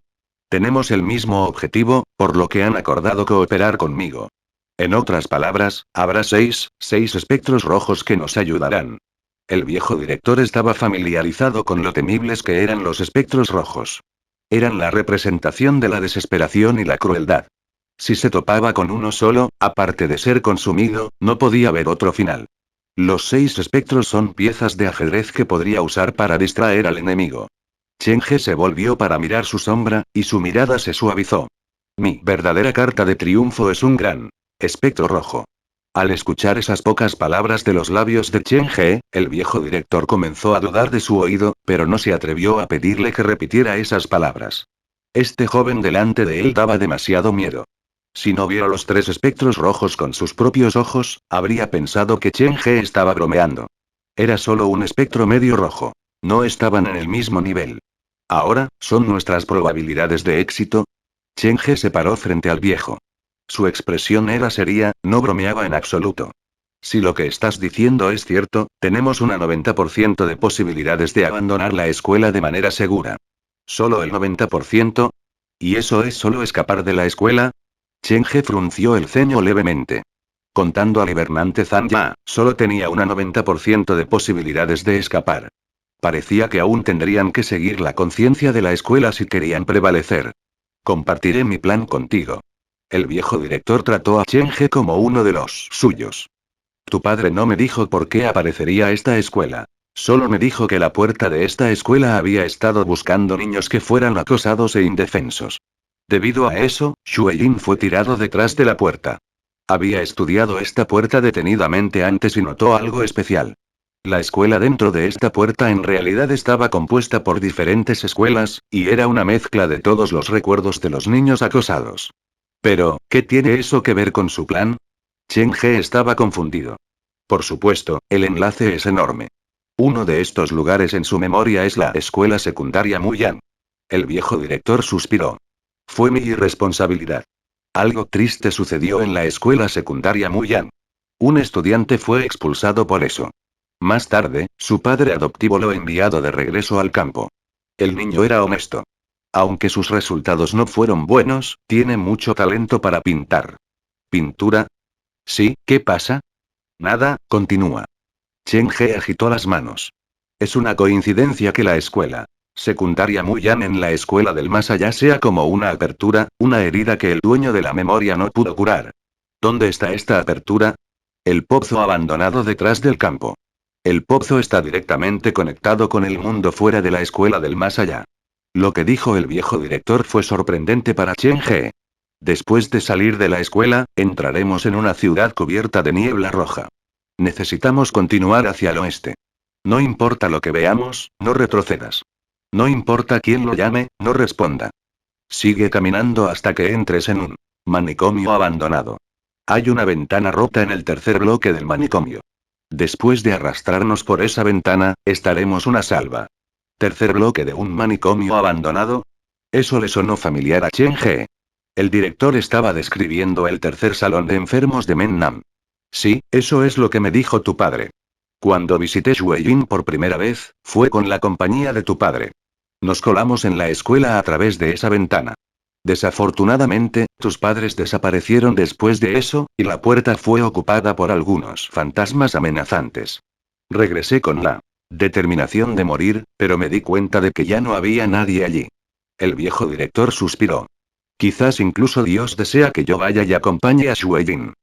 Tenemos el mismo objetivo, por lo que han acordado cooperar conmigo. En otras palabras, habrá 6 espectros rojos que nos ayudarán. El viejo director estaba familiarizado con lo temibles que eran los espectros rojos. Eran la representación de la desesperación y la crueldad. Si se topaba con uno solo, aparte de ser consumido, no podía haber otro final. Los 6 espectros son piezas de ajedrez que podría usar para distraer al enemigo. Chen He se volvió para mirar su sombra, y su mirada se suavizó. Mi verdadera carta de triunfo es un gran espectro rojo. Al escuchar esas pocas palabras de los labios de Chen He, el viejo director comenzó a dudar de su oído, pero no se atrevió a pedirle que repitiera esas palabras. Este joven delante de él daba demasiado miedo. Si no viera los 3 espectros rojos con sus propios ojos, habría pensado que Chen He estaba bromeando. Era solo un espectro medio rojo. No estaban en el mismo nivel. Ahora, ¿son nuestras probabilidades de éxito? Chen He se paró frente al viejo. Su expresión era seria, no bromeaba en absoluto. Si lo que estás diciendo es cierto, tenemos un 90% de posibilidades de abandonar la escuela de manera segura. ¿Solo el 90%? ¿Y eso es solo escapar de la escuela? Chen He frunció el ceño levemente. Contando al hibernante Zhang Ya, solo tenía un 90% de posibilidades de escapar. Parecía que aún tendrían que seguir la conciencia de la escuela si querían prevalecer. Compartiré mi plan contigo. El viejo director trató a Chen He como uno de los suyos. Tu padre no me dijo por qué aparecería esta escuela. Solo me dijo que la puerta de esta escuela había estado buscando niños que fueran acosados e indefensos. Debido a eso, Shueyin fue tirado detrás de la puerta. Había estudiado esta puerta detenidamente antes y notó algo especial. La escuela dentro de esta puerta en realidad estaba compuesta por diferentes escuelas, y era una mezcla de todos los recuerdos de los niños acosados. Pero, ¿qué tiene eso que ver con su plan? Chen He estaba confundido. Por supuesto, el enlace es enorme. Uno de estos lugares en su memoria es la escuela secundaria Muyang. El viejo director suspiró. Fue mi irresponsabilidad. Algo triste sucedió en la escuela secundaria Muyang. Un estudiante fue expulsado por eso. Más tarde, su padre adoptivo lo enviado de regreso al campo. El niño era honesto. Aunque sus resultados no fueron buenos, tiene mucho talento para pintar. ¿Pintura? Sí, ¿qué pasa? Nada, continúa. Chen He agitó las manos. Es una coincidencia que la escuela secundaria Muyang en la escuela del más allá sea como una apertura, una herida que el dueño de la memoria no pudo curar. ¿Dónde está esta apertura? El pozo abandonado detrás del campo. El pozo está directamente conectado con el mundo fuera de la escuela del más allá. Lo que dijo el viejo director fue sorprendente para Chen He. Después de salir de la escuela, entraremos en una ciudad cubierta de niebla roja. Necesitamos continuar hacia el oeste. No importa lo que veamos, no retrocedas. No importa quién lo llame, no responda. Sigue caminando hasta que entres en un manicomio abandonado. Hay una ventana rota en el tercer bloque del manicomio. Después de arrastrarnos por esa ventana, estaremos una salva. ¿Tercer bloque de un manicomio abandonado? Eso le sonó familiar a Chen He. El director estaba describiendo el tercer salón de enfermos de Mennam. Sí, eso es lo que me dijo tu padre. Cuando visité Shueyin por primera vez, fue con la compañía de tu padre. Nos colamos en la escuela a través de esa ventana. Desafortunadamente, tus padres desaparecieron después de eso, y la puerta fue ocupada por algunos fantasmas amenazantes. Regresé con la determinación de morir, pero me di cuenta de que ya no había nadie allí. El viejo director suspiró. Quizás incluso Dios desea que yo vaya y acompañe a Shueyin.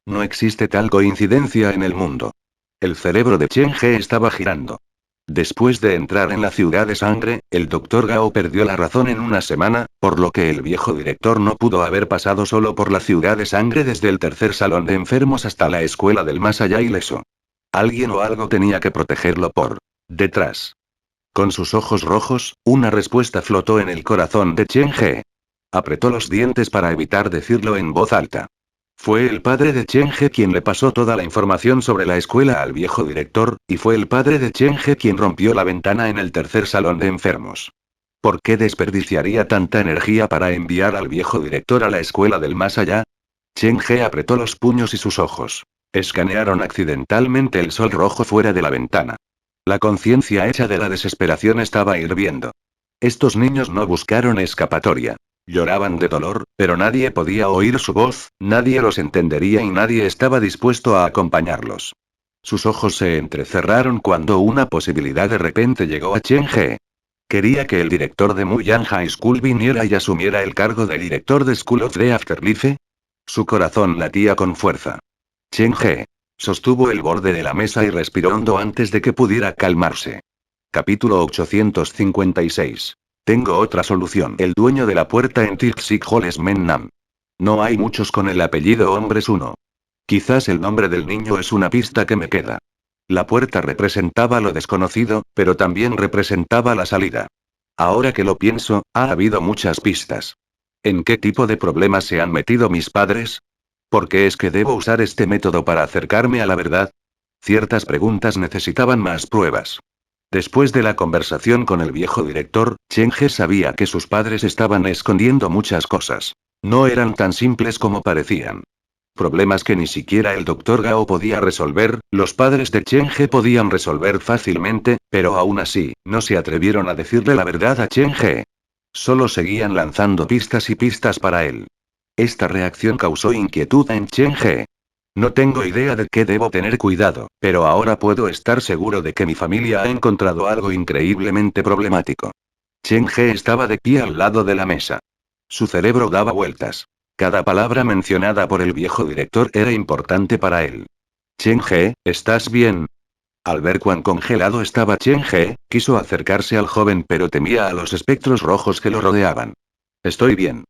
No existe tal coincidencia en el mundo. El cerebro de Chen He estaba girando. Después de entrar en la ciudad de sangre, el Dr. Gao perdió la razón en una semana, por lo que el viejo director no pudo haber pasado solo por la ciudad de sangre desde el tercer salón de enfermos hasta la escuela del más allá ileso. Alguien o algo tenía que protegerlo por detrás. Con sus ojos rojos, una respuesta flotó en el corazón de Chen He. Apretó los dientes para evitar decirlo en voz alta. Fue el padre de Chen He quien le pasó toda la información sobre la escuela al viejo director, y fue el padre de Chen He quien rompió la ventana en el tercer salón de enfermos. ¿Por qué desperdiciaría tanta energía para enviar al viejo director a la escuela del más allá? Chen He apretó los puños y sus ojos. Escanearon accidentalmente el sol rojo fuera de la ventana. La conciencia hecha de la desesperación estaba hirviendo. Estos niños no buscaron escapatoria. Lloraban de dolor, pero nadie podía oír su voz, nadie los entendería y nadie estaba dispuesto a acompañarlos. Sus ojos se entrecerraron cuando una posibilidad de repente llegó a Chen He. Quería que el director de Muyang High School viniera y asumiera el cargo de director de School of the Afterlife. Su corazón latía con fuerza. Chen He sostuvo el borde de la mesa y respiró hondo antes de que pudiera calmarse. Capítulo 856. Tengo otra solución. El dueño de la puerta en Tixik Hall es Mennam. No hay muchos con el apellido Hombres 1. Quizás el nombre del niño es una pista que me queda. La puerta representaba lo desconocido, pero también representaba la salida. Ahora que lo pienso, ha habido muchas pistas. ¿En qué tipo de problemas se han metido mis padres? ¿Por qué es que debo usar este método para acercarme a la verdad? Ciertas preguntas necesitaban más pruebas. Después de la conversación con el viejo director, Chen He sabía que sus padres estaban escondiendo muchas cosas. No eran tan simples como parecían. Problemas que ni siquiera el Dr. Gao podía resolver, los padres de Chen He podían resolver fácilmente, pero aún así, no se atrevieron a decirle la verdad a Chen He. Solo seguían lanzando pistas y pistas para él. Esta reacción causó inquietud en Chen He. No tengo idea de qué debo tener cuidado, pero ahora puedo estar seguro de que mi familia ha encontrado algo increíblemente problemático. Chen He estaba de pie al lado de la mesa. Su cerebro daba vueltas. Cada palabra mencionada por el viejo director era importante para él. Chen He, ¿estás bien? Al ver cuán congelado estaba Chen He, quiso acercarse al joven pero temía a los espectros rojos que lo rodeaban. Estoy bien.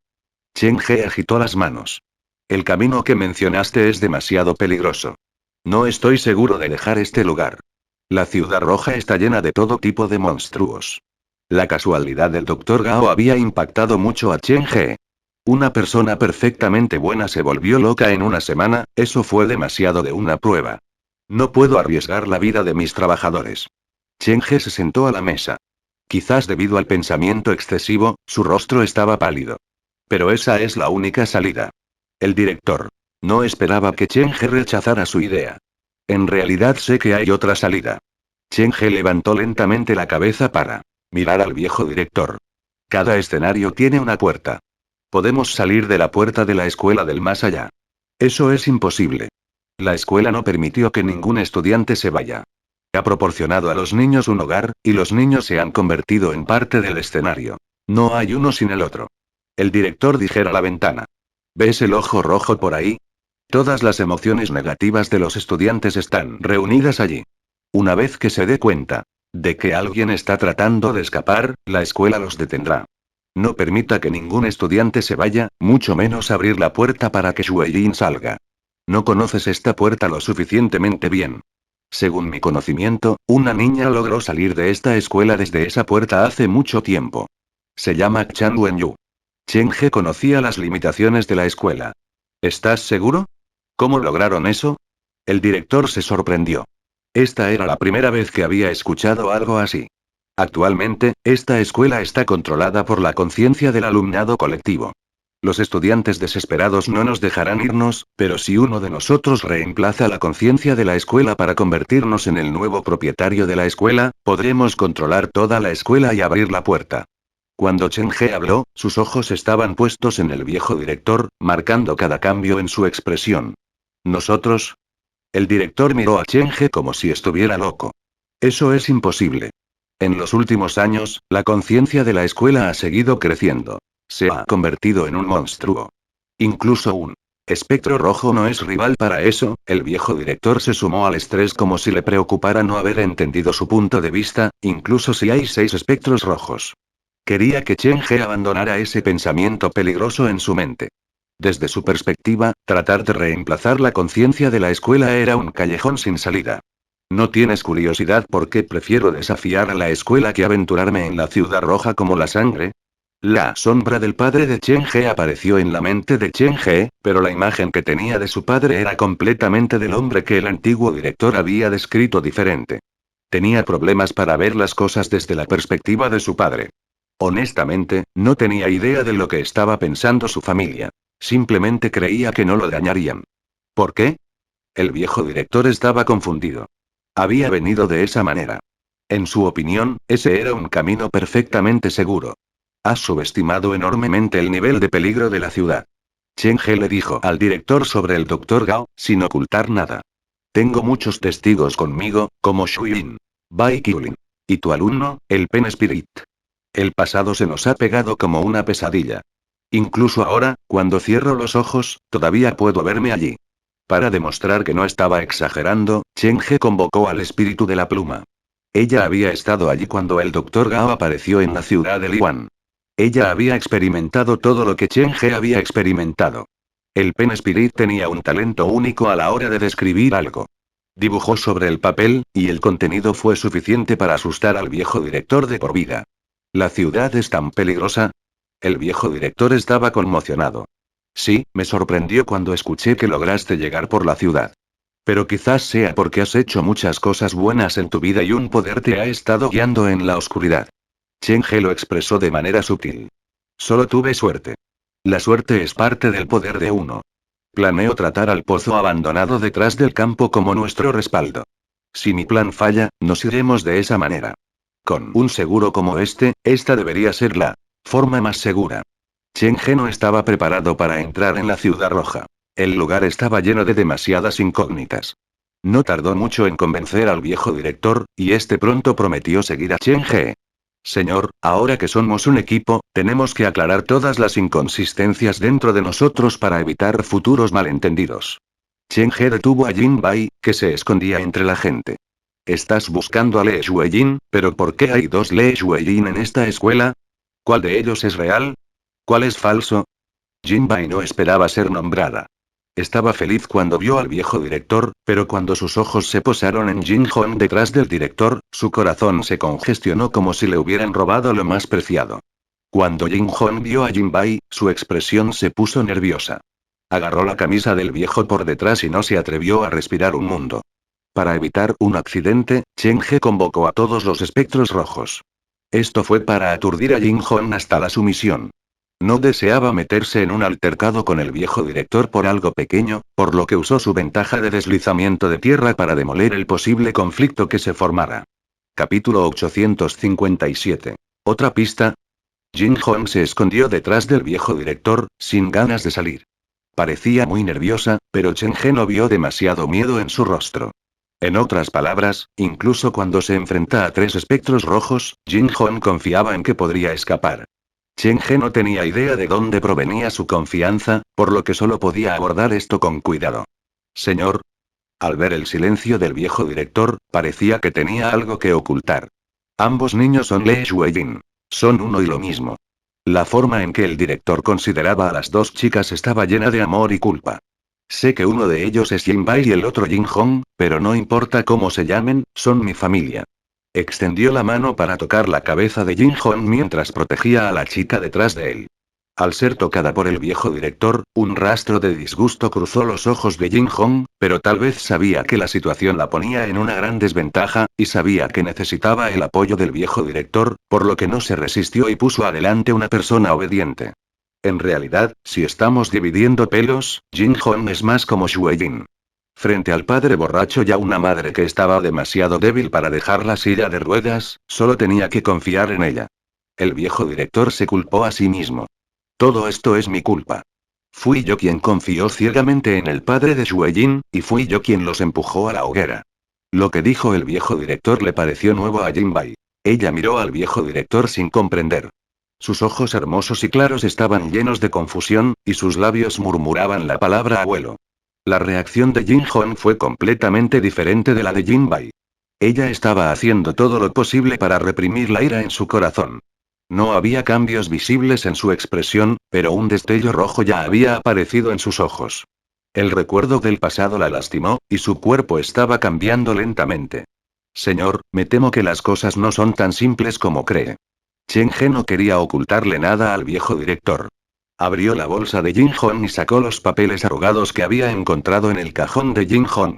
Chen He agitó las manos. El camino que mencionaste es demasiado peligroso. No estoy seguro de dejar este lugar. La ciudad roja está llena de todo tipo de monstruos. La casualidad del Dr. Gao había impactado mucho a Chen He. Una persona perfectamente buena se volvió loca en una semana, eso fue demasiado de una prueba. No puedo arriesgar la vida de mis trabajadores. Chen He se sentó a la mesa. Quizás debido al pensamiento excesivo, su rostro estaba pálido. Pero esa es la única salida. El director. No esperaba que Chen He rechazara su idea. En realidad sé que hay otra salida. Chen He levantó lentamente la cabeza para mirar al viejo director. Cada escenario tiene una puerta. Podemos salir de la puerta de la escuela del más allá. Eso es imposible. La escuela no permitió que ningún estudiante se vaya. Ha proporcionado a los niños un hogar, y los niños se han convertido en parte del escenario. No hay uno sin el otro. El director dijera la ventana. ¿Ves el ojo rojo por ahí? Todas las emociones negativas de los estudiantes están reunidas allí. Una vez que se dé cuenta de que alguien está tratando de escapar, la escuela los detendrá. No permita que ningún estudiante se vaya, mucho menos abrir la puerta para que Shueyin salga. No conoces esta puerta lo suficientemente bien. Según mi conocimiento, una niña logró salir de esta escuela desde esa puerta hace mucho tiempo. Se llama Chan Wenyu. Chen He conocía las limitaciones de la escuela. ¿Estás seguro? ¿Cómo lograron eso? El director se sorprendió. Esta era la primera vez que había escuchado algo así. Actualmente, esta escuela está controlada por la conciencia del alumnado colectivo. Los estudiantes desesperados no nos dejarán irnos, pero si uno de nosotros reemplaza la conciencia de la escuela para convertirnos en el nuevo propietario de la escuela, podremos controlar toda la escuela y abrir la puerta. Cuando Chen He habló, sus ojos estaban puestos en el viejo director, marcando cada cambio en su expresión. ¿Nosotros? El director miró a Chen He como si estuviera loco. Eso es imposible. En los últimos años, la conciencia de la escuela ha seguido creciendo. Se ha convertido en un monstruo. Incluso un espectro rojo no es rival para eso. El viejo director se sumó al estrés como si le preocupara no haber entendido su punto de vista, incluso si hay 6 espectros rojos. Quería que Chen He abandonara ese pensamiento peligroso en su mente. Desde su perspectiva, tratar de reemplazar la conciencia de la escuela era un callejón sin salida. ¿No tienes curiosidad por qué prefiero desafiar a la escuela que aventurarme en la ciudad roja como la sangre? La sombra del padre de Chen He apareció en la mente de Chen He, pero la imagen que tenía de su padre era completamente del hombre que el antiguo director había descrito diferente. Tenía problemas para ver las cosas desde la perspectiva de su padre. Honestamente, no tenía idea de lo que estaba pensando su familia. Simplemente creía que no lo dañarían. ¿Por qué? El viejo director estaba confundido. Había venido de esa manera. En su opinión, ese era un camino perfectamente seguro. Has subestimado enormemente el nivel de peligro de la ciudad. Chen He le dijo al director sobre el Dr. Gao, sin ocultar nada. Tengo muchos testigos conmigo, como Shuyin, Bai Qiulin. Y tu alumno, el Pen Spirit. El pasado se nos ha pegado como una pesadilla. Incluso ahora, cuando cierro los ojos, todavía puedo verme allí. Para demostrar que no estaba exagerando, Chen He convocó al espíritu de la pluma. Ella había estado allí cuando el Dr. Gao apareció en la ciudad de Liwan. Ella había experimentado todo lo que Chen He había experimentado. El Pen Spirit tenía un talento único a la hora de describir algo. Dibujó sobre el papel, y el contenido fue suficiente para asustar al viejo director de por vida. ¿La ciudad es tan peligrosa? El viejo director estaba conmocionado. Sí, me sorprendió cuando escuché que lograste llegar por la ciudad. Pero quizás sea porque has hecho muchas cosas buenas en tu vida y un poder te ha estado guiando en la oscuridad. Chen He lo expresó de manera sutil. Solo tuve suerte. La suerte es parte del poder de uno. Planeo tratar al pozo abandonado detrás del campo como nuestro respaldo. Si mi plan falla, nos iremos de esa manera. Con un seguro como esta debería ser la forma más segura. Chen He no estaba preparado para entrar en la ciudad roja. El lugar estaba lleno de demasiadas incógnitas. No tardó mucho en convencer al viejo director, y este pronto prometió seguir a Chen He. Señor, ahora que somos un equipo, tenemos que aclarar todas las inconsistencias dentro de nosotros para evitar futuros malentendidos. Chen He detuvo a Jin Bai, que se escondía entre la gente. Estás buscando a Le Shuejin, pero ¿por qué hay dos Le Shuejin en esta escuela? ¿Cuál de ellos es real? ¿Cuál es falso? Jin Bai no esperaba ser nombrada. Estaba feliz cuando vio al viejo director, pero cuando sus ojos se posaron en Jin Hong detrás del director, su corazón se congestionó como si le hubieran robado lo más preciado. Cuando Jin Hong vio a Jin Bai, su expresión se puso nerviosa. Agarró la camisa del viejo por detrás y no se atrevió a respirar un mundo. Para evitar un accidente, Chen He convocó a todos los espectros rojos. Esto fue para aturdir a Jin Hong hasta la sumisión. No deseaba meterse en un altercado con el viejo director por algo pequeño, por lo que usó su ventaja de deslizamiento de tierra para demoler el posible conflicto que se formara. Capítulo 857. ¿Otra pista? Jin Hong se escondió detrás del viejo director, sin ganas de salir. Parecía muy nerviosa, pero Chen He no vio demasiado miedo en su rostro. En otras palabras, incluso cuando se enfrenta a tres espectros rojos, Jin Hong confiaba en que podría escapar. Chen He no tenía idea de dónde provenía su confianza, por lo que solo podía abordar esto con cuidado. Señor. Al ver el silencio del viejo director, parecía que tenía algo que ocultar. Ambos niños son Le Shuejin. Son uno y lo mismo. La forma en que el director consideraba a las dos chicas estaba llena de amor y culpa. Sé que uno de ellos es Jin Bai y el otro Jin Hong, pero no importa cómo se llamen, son mi familia. Extendió la mano para tocar la cabeza de Jin Hong mientras protegía a la chica detrás de él. Al ser tocada por el viejo director, un rastro de disgusto cruzó los ojos de Jin Hong, pero tal vez sabía que la situación la ponía en una gran desventaja, y sabía que necesitaba el apoyo del viejo director, por lo que no se resistió y puso adelante una persona obediente. En realidad, si estamos dividiendo pelos, Jin Hong es más como Shuejin. Frente al padre borracho y a una madre que estaba demasiado débil para dejar la silla de ruedas, solo tenía que confiar en ella. El viejo director se culpó a sí mismo. Todo esto es mi culpa. Fui yo quien confió ciegamente en el padre de Shuejin, y fui yo quien los empujó a la hoguera. Lo que dijo el viejo director le pareció nuevo a Jin Bai. Ella miró al viejo director sin comprender. Sus ojos hermosos y claros estaban llenos de confusión, y sus labios murmuraban la palabra abuelo. La reacción de Jin Hong fue completamente diferente de la de Jin Bai. Ella estaba haciendo todo lo posible para reprimir la ira en su corazón. No había cambios visibles en su expresión, pero un destello rojo ya había aparecido en sus ojos. El recuerdo del pasado la lastimó, y su cuerpo estaba cambiando lentamente. Señor, me temo que las cosas no son tan simples como cree. Chen He no quería ocultarle nada al viejo director. Abrió la bolsa de Jin Hong y sacó los papeles arrugados que había encontrado en el cajón de Jin Hong.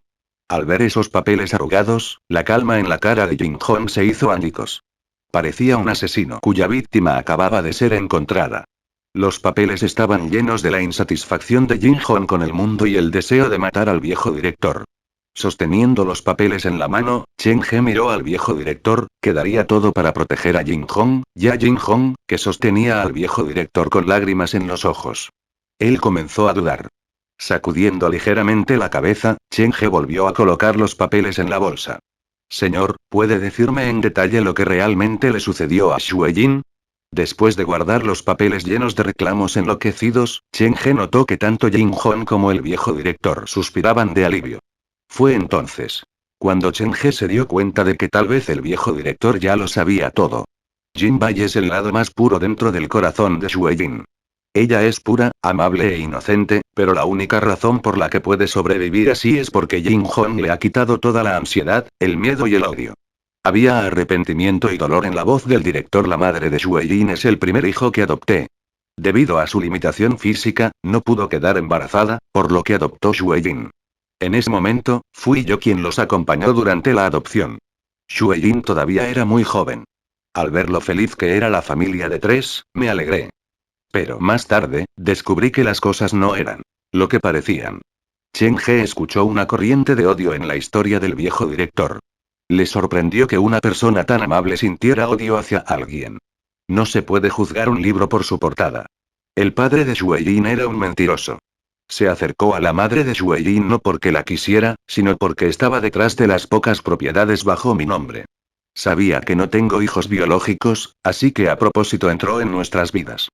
Al ver esos papeles arrugados, la calma en la cara de Jin Hong se hizo añicos. Parecía un asesino cuya víctima acababa de ser encontrada. Los papeles estaban llenos de la insatisfacción de Jin Hong con el mundo y el deseo de matar al viejo director. Sosteniendo los papeles en la mano, Chen He miró al viejo director, que daría todo para proteger a Jin Hong, y a Jin Hong, que sostenía al viejo director con lágrimas en los ojos. Él comenzó a dudar. Sacudiendo ligeramente la cabeza, Chen He volvió a colocar los papeles en la bolsa. Señor, ¿puede decirme en detalle lo que realmente le sucedió a Shuejin? Después de guardar los papeles llenos de reclamos enloquecidos, Chen He notó que tanto Jin Hong como el viejo director suspiraban de alivio. Fue entonces cuando Chen He se dio cuenta de que tal vez el viejo director ya lo sabía todo. Jin Bai es el lado más puro dentro del corazón de Shuejin. Ella es pura, amable e inocente, pero la única razón por la que puede sobrevivir así es porque Jin Hong le ha quitado toda la ansiedad, el miedo y el odio. Había arrepentimiento y dolor en la voz del director. La madre de Shuejin es el primer hijo que adopté. Debido a su limitación física, no pudo quedar embarazada, por lo que adoptó Shuejin. En ese momento, fui yo quien los acompañó durante la adopción. Shuejin todavía era muy joven. Al ver lo feliz que era la familia de tres, me alegré. Pero más tarde, descubrí que las cosas no eran lo que parecían. Chen He escuchó una corriente de odio en la historia del viejo director. Le sorprendió que una persona tan amable sintiera odio hacia alguien. No se puede juzgar un libro por su portada. El padre de Shuejin era un mentiroso. Se acercó a la madre de Shuejin no porque la quisiera, sino porque estaba detrás de las pocas propiedades bajo mi nombre. Sabía que no tengo hijos biológicos, así que a propósito entró en nuestras vidas.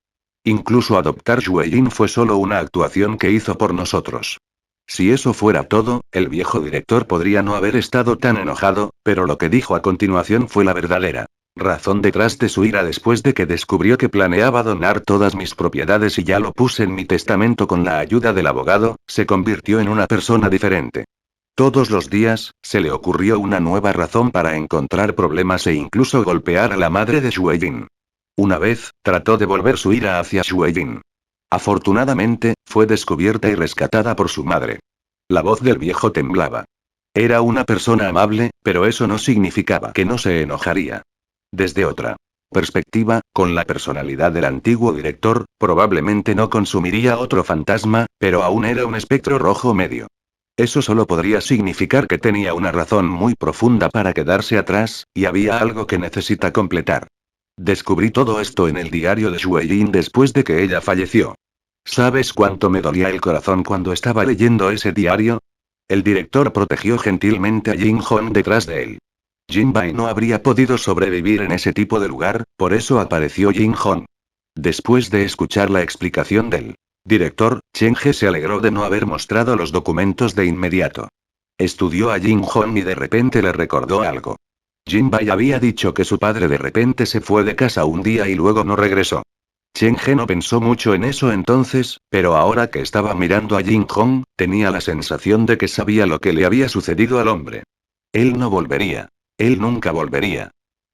Incluso adoptar Yueying fue solo una actuación que hizo por nosotros. Si eso fuera todo, el viejo director podría no haber estado tan enojado, pero lo que dijo a continuación fue la verdadera razón detrás de su ira después de que descubrió que planeaba donar todas mis propiedades y ya lo puse en mi testamento con la ayuda del abogado, se convirtió en una persona diferente. Todos los días, se le ocurrió una nueva razón para encontrar problemas e incluso golpear a la madre de Shueyin. Una vez, trató de volver su ira hacia Shueyin. Afortunadamente, fue descubierta y rescatada por su madre. La voz del viejo temblaba. Era una persona amable, pero eso no significaba que no se enojaría. Desde otra perspectiva, con la personalidad del antiguo director, probablemente no consumiría otro fantasma, pero aún era un espectro rojo medio. Eso solo podría significar que tenía una razón muy profunda para quedarse atrás, y había algo que necesita completar. Descubrí todo esto en el diario de Shueyin después de que ella falleció. ¿Sabes cuánto me dolía el corazón cuando estaba leyendo ese diario? El director protegió gentilmente a Jin Hong detrás de él. Jinbai no habría podido sobrevivir en ese tipo de lugar, por eso apareció Jin Hong. Después de escuchar la explicación del director, Chen He se alegró de no haber mostrado los documentos de inmediato. Estudió a Jin Hong y de repente le recordó algo. Jinbai había dicho que su padre de repente se fue de casa un día y luego no regresó. Chen He no pensó mucho en eso entonces, pero ahora que estaba mirando a Jin Hong, tenía la sensación de que sabía lo que le había sucedido al hombre. Él no volvería. Él nunca volvería.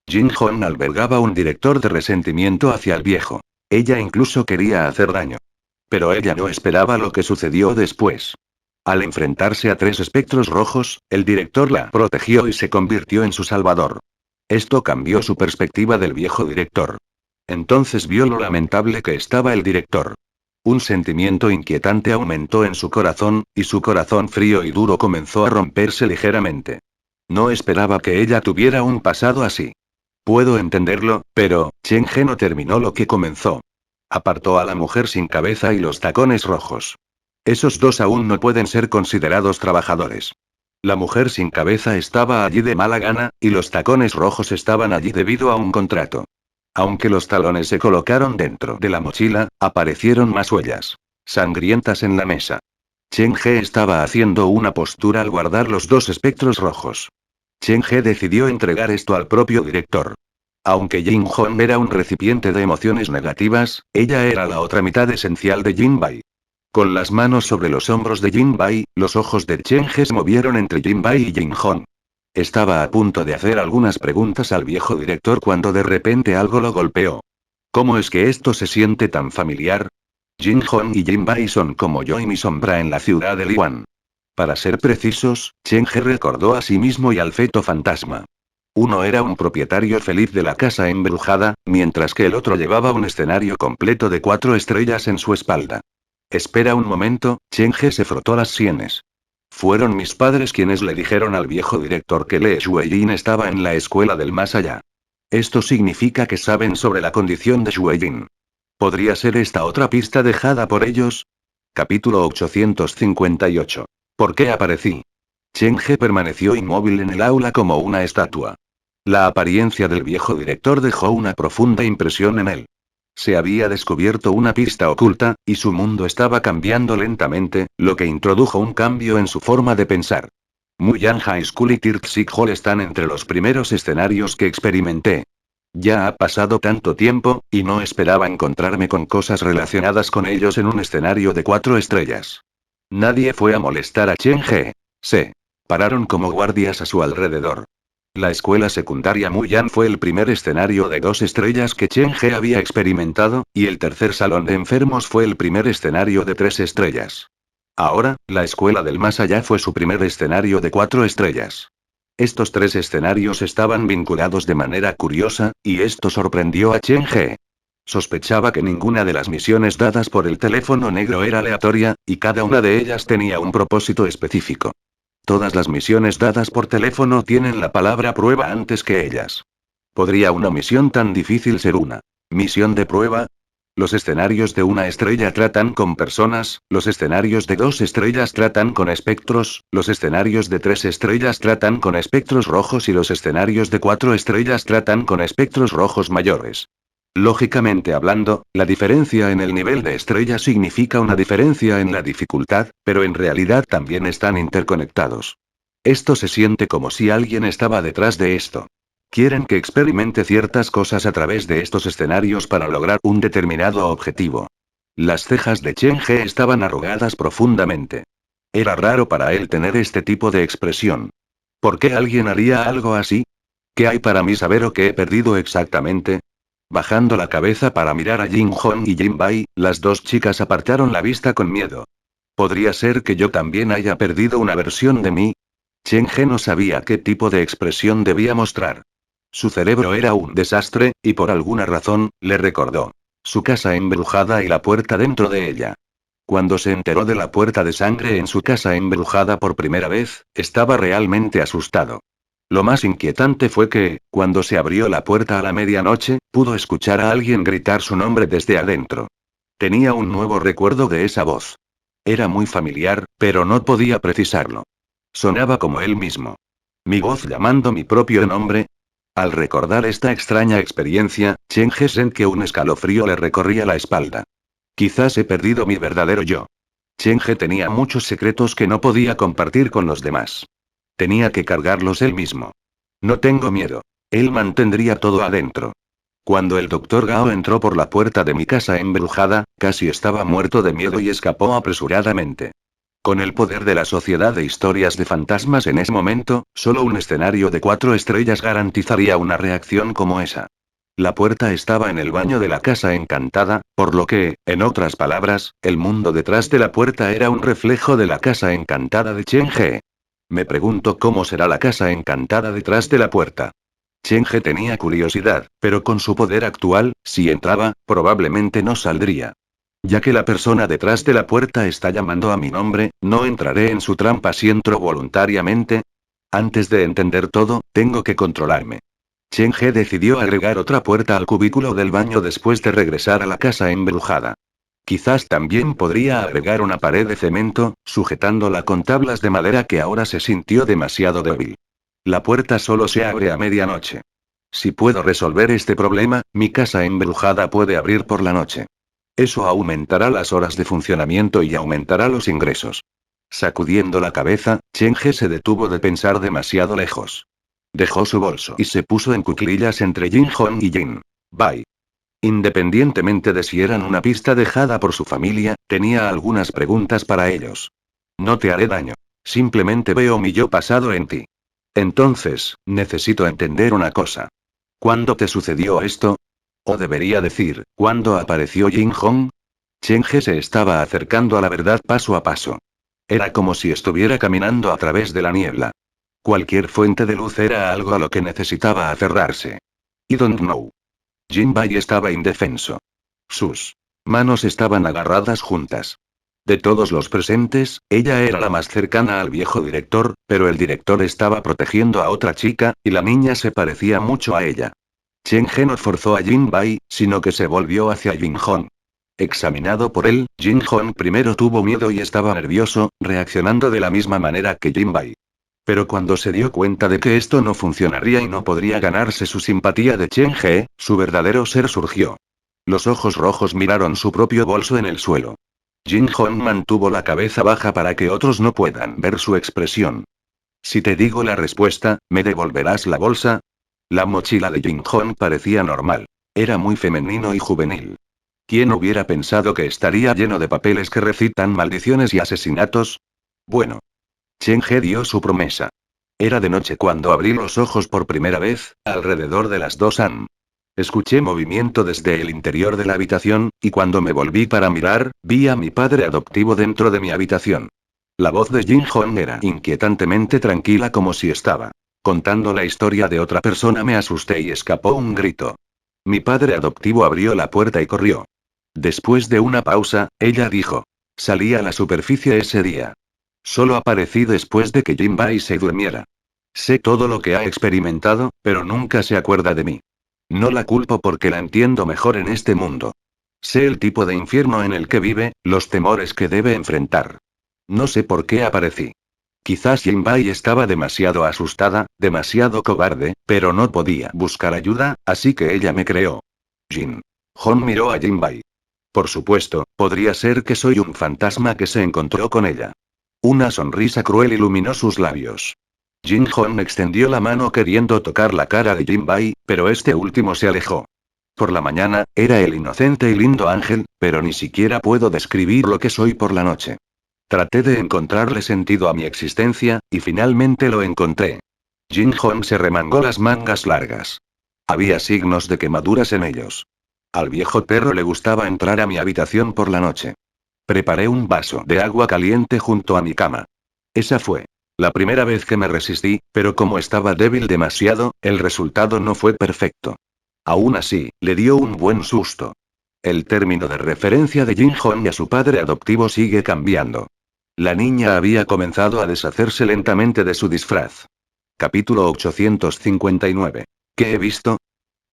Jin Hong albergaba un director de resentimiento hacia el viejo. Ella incluso quería hacer daño. Pero ella no esperaba lo que sucedió después. Al enfrentarse a 3 espectros rojos, el director la protegió y se convirtió en su salvador. Esto cambió su perspectiva del viejo director. Entonces vio lo lamentable que estaba el director. Un sentimiento inquietante aumentó en su corazón, y su corazón frío y duro comenzó a romperse ligeramente. No esperaba que ella tuviera un pasado así. Puedo entenderlo, pero, Chen He no terminó lo que comenzó. Apartó a la mujer sin cabeza y los tacones rojos. Esos 2 aún no pueden ser considerados trabajadores. La mujer sin cabeza estaba allí de mala gana, y los tacones rojos estaban allí debido a un contrato. Aunque los talones se colocaron dentro de la mochila, aparecieron más huellas sangrientas en la mesa. Chen He estaba haciendo una postura al guardar los 2 espectros rojos. Chen He decidió entregar esto al propio director. Aunque Jin Hong era un recipiente de emociones negativas, ella era la otra mitad esencial de Jinbai. Con las manos sobre los hombros de Jinbai, los ojos de Chen He se movieron entre Jinbai y Jin Hong. Estaba a punto de hacer algunas preguntas al viejo director cuando de repente algo lo golpeó. ¿Cómo es que esto se siente tan familiar? Jin Hong y Jinbai son como yo y mi sombra en la ciudad de Liwan. Para ser precisos, Chen He recordó a sí mismo y al feto fantasma. Uno era un propietario feliz de la casa embrujada, mientras que el otro llevaba un escenario completo de 4 estrellas en su espalda. Espera un momento, Chen He se frotó las sienes. Fueron mis padres quienes le dijeron al viejo director que Le Shueyin estaba en la escuela del más allá. Esto significa que saben sobre la condición de Shueyin. ¿Podría ser esta otra pista dejada por ellos? Capítulo 858. ¿Por qué aparecí? Chen He permaneció inmóvil en el aula como una estatua. La apariencia del viejo director dejó una profunda impresión en él. Se había descubierto una pista oculta, y su mundo estaba cambiando lentamente, lo que introdujo un cambio en su forma de pensar. Muyan High School y Tirksik Hall están entre los primeros escenarios que experimenté. Ya ha pasado tanto tiempo, y no esperaba encontrarme con cosas relacionadas con ellos en un escenario de 4 estrellas. Nadie fue a molestar a Chen He. Se pararon como guardias a su alrededor. La escuela secundaria Muyan fue el primer escenario de 2 estrellas que Chen He había experimentado, y el tercer salón de enfermos fue el primer escenario de 3 estrellas. Ahora, la escuela del más allá fue su primer escenario de 4 estrellas. Estos 3 escenarios estaban vinculados de manera curiosa, y esto sorprendió a Chen He. Sospechaba que ninguna de las misiones dadas por el teléfono negro era aleatoria, y cada una de ellas tenía un propósito específico. Todas las misiones dadas por teléfono tienen la palabra prueba antes que ellas. ¿Podría una misión tan difícil ser una misión de prueba? Los escenarios de una estrella tratan con personas, los escenarios de 2 estrellas tratan con espectros, los escenarios de 3 estrellas tratan con espectros rojos y los escenarios de 4 estrellas tratan con espectros rojos mayores. Lógicamente hablando, la diferencia en el nivel de estrella significa una diferencia en la dificultad, pero en realidad también están interconectados. Esto se siente como si alguien estaba detrás de esto. Quieren que experimente ciertas cosas a través de estos escenarios para lograr un determinado objetivo. Las cejas de Chen He estaban arrugadas profundamente. Era raro para él tener este tipo de expresión. ¿Por qué alguien haría algo así? ¿Qué hay para mí saber o qué he perdido exactamente? Bajando la cabeza para mirar a Jin Hong y Jin Bai, las dos chicas apartaron la vista con miedo. ¿Podría ser que yo también haya perdido una versión de mí? Chen He no sabía qué tipo de expresión debía mostrar. Su cerebro era un desastre, y por alguna razón, le recordó su casa embrujada y la puerta dentro de ella. Cuando se enteró de la puerta de sangre en su casa embrujada por primera vez, estaba realmente asustado. Lo más inquietante fue que, cuando se abrió la puerta a la medianoche, pudo escuchar a alguien gritar su nombre desde adentro. Tenía un nuevo recuerdo de esa voz. Era muy familiar, pero no podía precisarlo. Sonaba como él mismo. Mi voz llamando mi propio nombre. Al recordar esta extraña experiencia, Chen He sentía que un escalofrío le recorría la espalda. Quizás he perdido mi verdadero yo. Chen He tenía muchos secretos que no podía compartir con los demás. Tenía que cargarlos él mismo. No tengo miedo. Él mantendría todo adentro. Cuando el doctor Gao entró por la puerta de mi casa embrujada, casi estaba muerto de miedo y escapó apresuradamente. Con el poder de la Sociedad de Historias de Fantasmas en ese momento, solo un escenario de 4 estrellas garantizaría una reacción como esa. La puerta estaba en el baño de la casa encantada, por lo que, en otras palabras, el mundo detrás de la puerta era un reflejo de la casa encantada de Chen He. Me pregunto cómo será la casa encantada detrás de la puerta. Chen He tenía curiosidad, pero con su poder actual, si entraba, probablemente no saldría. Ya que la persona detrás de la puerta está llamando a mi nombre, no entraré en su trampa si entro voluntariamente. Antes de entender todo, tengo que controlarme. Chen He decidió agregar otra puerta al cubículo del baño después de regresar a la casa embrujada. Quizás también podría agregar una pared de cemento, sujetándola con tablas de madera que ahora se sintió demasiado débil. La puerta solo se abre a medianoche. Si puedo resolver este problema, mi casa embrujada puede abrir por la noche. Eso aumentará las horas de funcionamiento y aumentará los ingresos. Sacudiendo la cabeza, Chen He se detuvo de pensar demasiado lejos. Dejó su bolso y se puso en cuclillas entre Jin Hong y Jin Bai. Independientemente de si eran una pista dejada por su familia, tenía algunas preguntas para ellos. No te haré daño. Simplemente veo mi yo pasado en ti. Entonces, necesito entender una cosa. ¿Cuándo te sucedió esto? O debería decir, ¿cuándo apareció Jin Hong? Chen He se estaba acercando a la verdad paso a paso. Era como si estuviera caminando a través de la niebla. Cualquier fuente de luz era algo a lo que necesitaba aferrarse. I don't know. Jin Bai estaba indefenso. Sus manos estaban agarradas juntas. De todos los presentes, ella era la más cercana al viejo director, pero el director estaba protegiendo a otra chica, y la niña se parecía mucho a ella. Chen He no forzó a Jin Bai, sino que se volvió hacia Jin Hong. Examinado por él, Jin Hong primero tuvo miedo y estaba nervioso, reaccionando de la misma manera que Jin Bai. Pero cuando se dio cuenta de que esto no funcionaría y no podría ganarse su simpatía de Chen He, su verdadero ser surgió. Los ojos rojos miraron su propio bolso en el suelo. Jin Hong mantuvo la cabeza baja para que otros no puedan ver su expresión. Si te digo la respuesta, ¿me devolverás la bolsa? La mochila de Jin Hong parecía normal. Era muy femenino y juvenil. ¿Quién hubiera pensado que estaría lleno de papeles que recitan maldiciones y asesinatos? Bueno. Chen He dio su promesa. Era de noche cuando abrí los ojos por primera vez, alrededor de las 2 am. Escuché movimiento desde el interior de la habitación, y cuando me volví para mirar, vi a mi padre adoptivo dentro de mi habitación. La voz de Jin Hong era inquietantemente tranquila como si estaba contando la historia de otra persona. Me asusté y escapó un grito. Mi padre adoptivo abrió la puerta y corrió. Después de una pausa, ella dijo. Salí a la superficie ese día. Solo aparecí después de que Jin Bai se durmiera. Sé todo lo que ha experimentado, pero nunca se acuerda de mí. No la culpo porque la entiendo mejor en este mundo. Sé el tipo de infierno en el que vive, los temores que debe enfrentar. No sé por qué aparecí. Quizás Jinbai estaba demasiado asustada, demasiado cobarde, pero no podía buscar ayuda, así que ella me creó. Jin. Hon miró a Jinbai. Por supuesto, podría ser que soy un fantasma que se encontró con ella. Una sonrisa cruel iluminó sus labios. Jin Hon extendió la mano queriendo tocar la cara de Jinbai, pero este último se alejó. Por la mañana, era el inocente y lindo ángel, pero ni siquiera puedo describir lo que soy por la noche. Traté de encontrarle sentido a mi existencia, y finalmente lo encontré. Jin Hon se remangó las mangas largas. Había signos de quemaduras en ellos. Al viejo perro le gustaba entrar a mi habitación por la noche. Preparé un vaso de agua caliente junto a mi cama. Esa fue la primera vez que me resistí, pero como estaba débil demasiado, el resultado no fue perfecto. Aún así, le dio un buen susto. El término de referencia de Jin Hon y a su padre adoptivo sigue cambiando. La niña había comenzado a deshacerse lentamente de su disfraz. Capítulo 859. ¿Qué he visto?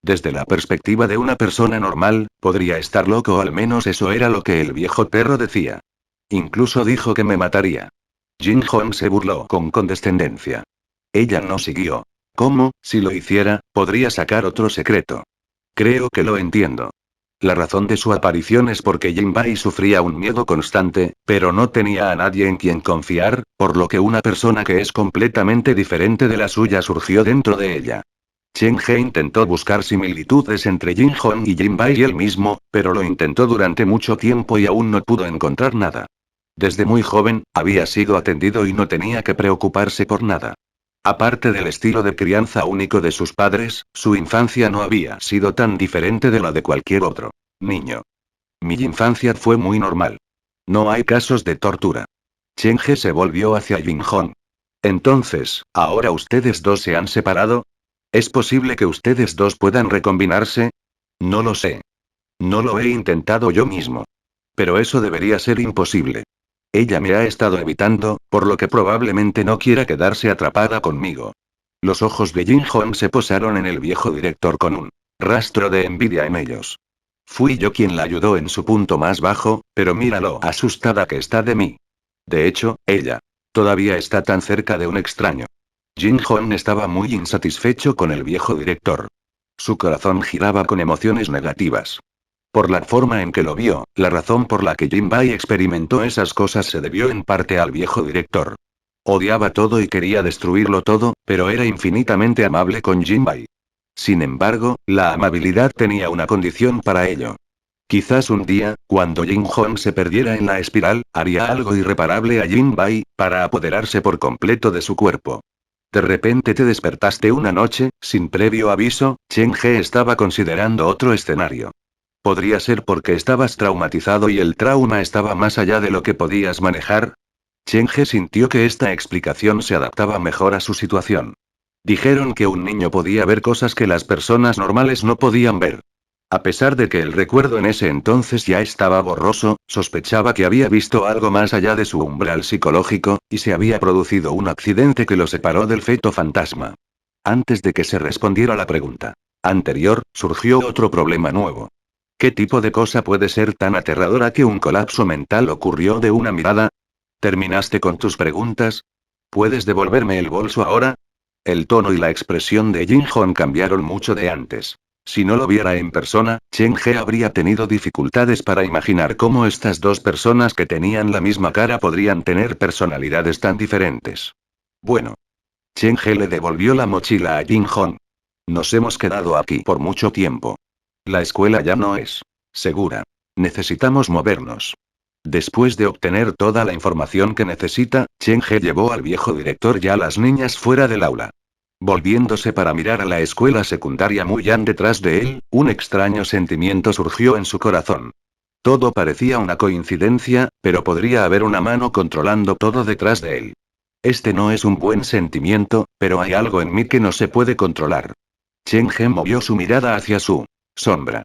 Desde la perspectiva de una persona normal, podría estar loco o al menos eso era lo que el viejo perro decía. Incluso dijo que me mataría. Jin Hon se burló con condescendencia. Ella no siguió. ¿Cómo, si lo hiciera, podría sacar otro secreto? Creo que lo entiendo. La razón de su aparición es porque Jinbai sufría un miedo constante, pero no tenía a nadie en quien confiar, por lo que una persona que es completamente diferente de la suya surgió dentro de ella. Chen He intentó buscar similitudes entre Jin Hon y Jinbai y él mismo, pero lo intentó durante mucho tiempo y aún no pudo encontrar nada. Desde muy joven, había sido atendido y no tenía que preocuparse por nada. Aparte del estilo de crianza único de sus padres, su infancia no había sido tan diferente de la de cualquier otro niño. Mi infancia fue muy normal. No hay casos de tortura. Chen He se volvió hacia Jin Hon. Entonces, ¿ahora ustedes dos se han separado? ¿Es posible que ustedes dos puedan recombinarse? No lo sé. No lo he intentado yo mismo. Pero eso debería ser imposible. Ella me ha estado evitando, por lo que probablemente no quiera quedarse atrapada conmigo. Los ojos de Jin Hon se posaron en el viejo director con un rastro de envidia en ellos. Fui yo quien la ayudó en su punto más bajo, pero mira lo asustada que está de mí. De hecho, ella todavía está tan cerca de un extraño. Jin Hon estaba muy insatisfecho con el viejo director. Su corazón giraba con emociones negativas. Por la forma en que lo vio, la razón por la que Jinbai experimentó esas cosas se debió en parte al viejo director. Odiaba todo y quería destruirlo todo, pero era infinitamente amable con Jinbai. Sin embargo, la amabilidad tenía una condición para ello. Quizás un día, cuando Jin Hon se perdiera en la espiral, haría algo irreparable a Jinbai, para apoderarse por completo de su cuerpo. De repente te despertaste una noche, sin previo aviso. Chen He estaba considerando otro escenario. ¿Podría ser porque estabas traumatizado y el trauma estaba más allá de lo que podías manejar? Chen He sintió que esta explicación se adaptaba mejor a su situación. Dijeron que un niño podía ver cosas que las personas normales no podían ver. A pesar de que el recuerdo en ese entonces ya estaba borroso, sospechaba que había visto algo más allá de su umbral psicológico, y se había producido un accidente que lo separó del feto fantasma. Antes de que se respondiera la pregunta anterior, surgió otro problema nuevo. ¿Qué tipo de cosa puede ser tan aterradora que un colapso mental ocurrió de una mirada? ¿Terminaste con tus preguntas? ¿Puedes devolverme el bolso ahora? El tono y la expresión de Jin Hon cambiaron mucho de antes. Si no lo viera en persona, Chen He habría tenido dificultades para imaginar cómo estas dos personas que tenían la misma cara podrían tener personalidades tan diferentes. Bueno. Chen He le devolvió la mochila a Jin Hon. Nos hemos quedado aquí por mucho tiempo. La escuela ya no es segura. Necesitamos movernos. Después de obtener toda la información que necesita, Chen He llevó al viejo director y a las niñas fuera del aula. Volviéndose para mirar a la escuela secundaria muy detrás de él, un extraño sentimiento surgió en su corazón. Todo parecía una coincidencia, pero podría haber una mano controlando todo detrás de él. Este no es un buen sentimiento, pero hay algo en mí que no se puede controlar. Chen He movió su mirada hacia su sombra.